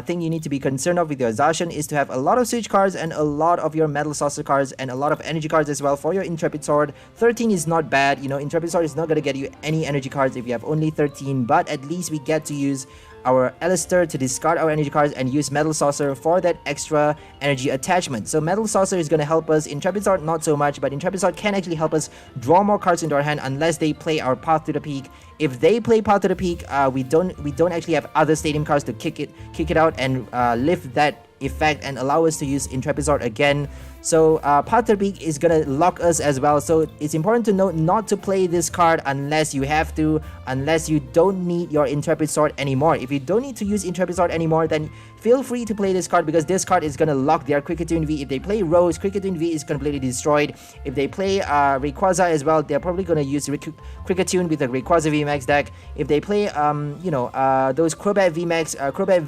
S1: thing you need to be concerned of with your Zacian, is to have a lot of Switch cards and a lot of your Metal Saucer cards and a lot of energy cards as well for your Intrepid Sword. 13 is not bad, Intrepid Sword is not going to get you any energy cards if you have only 13, but at least we get to use our Alistair to discard our energy cards and use Metal Saucer for that extra energy attachment. So Metal Saucer is going to help us. Intrepid Sword not so much, but Intrepid Sword can actually help us draw more cards into our hand unless they play our Path to the Peak. If they play Path to the Peak, we don't actually have other Stadium cards to kick it out and lift that effect and allow us to use Intrepid Sword again. So Path to the Peak is gonna lock us as well, so it's important to note not to play this card unless you have to, unless you don't need your Intrepid Sword anymore. If you don't need to use Intrepid Sword anymore, then feel free to play this card, because this card is gonna lock their Kricketune V. If they play Rose, Kricketune V is completely destroyed. If they play Rayquaza as well, they're probably gonna use Kricketune with the Rayquaza VMAX deck. If they play those Crobat VMAX, Crobat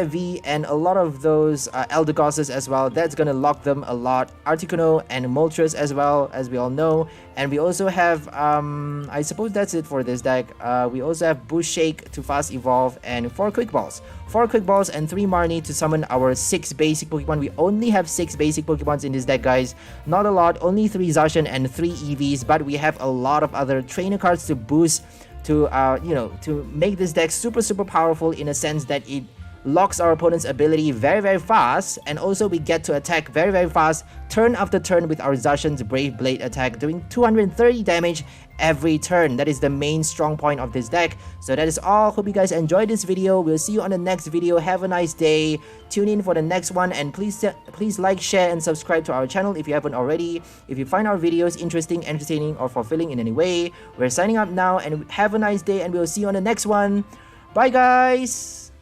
S1: V and a lot of those Eldergosses as well, that's gonna lock them a lot. Articuno and Moltres as well, as we all know. And we also have, I suppose that's it for this deck. We also have Bush Shake to fast evolve and 4 Quick Balls. 4 Quick Balls and 3 Marnie to summon our 6 basic Pokemon. We only have 6 basic Pokemons in this deck, guys. Not a lot, only 3 Zacian and 3 EVs, but we have a lot of other trainer cards to boost, to make this deck super powerful, in a sense that it locks our opponent's ability very fast, and also we get to attack very fast turn after turn with our Zacian's Brave Blade attack, doing 230 damage every turn. That is the main strong point of this deck. So that is all. Hope you guys enjoyed this video. We'll see you on the next video. Have a nice day. Tune in for the next one, and please like, share, and subscribe to our channel if you haven't already. If you find our videos interesting, entertaining, or fulfilling in any way. We're signing up now, and have a nice day, and we'll see you on the next one. Bye guys.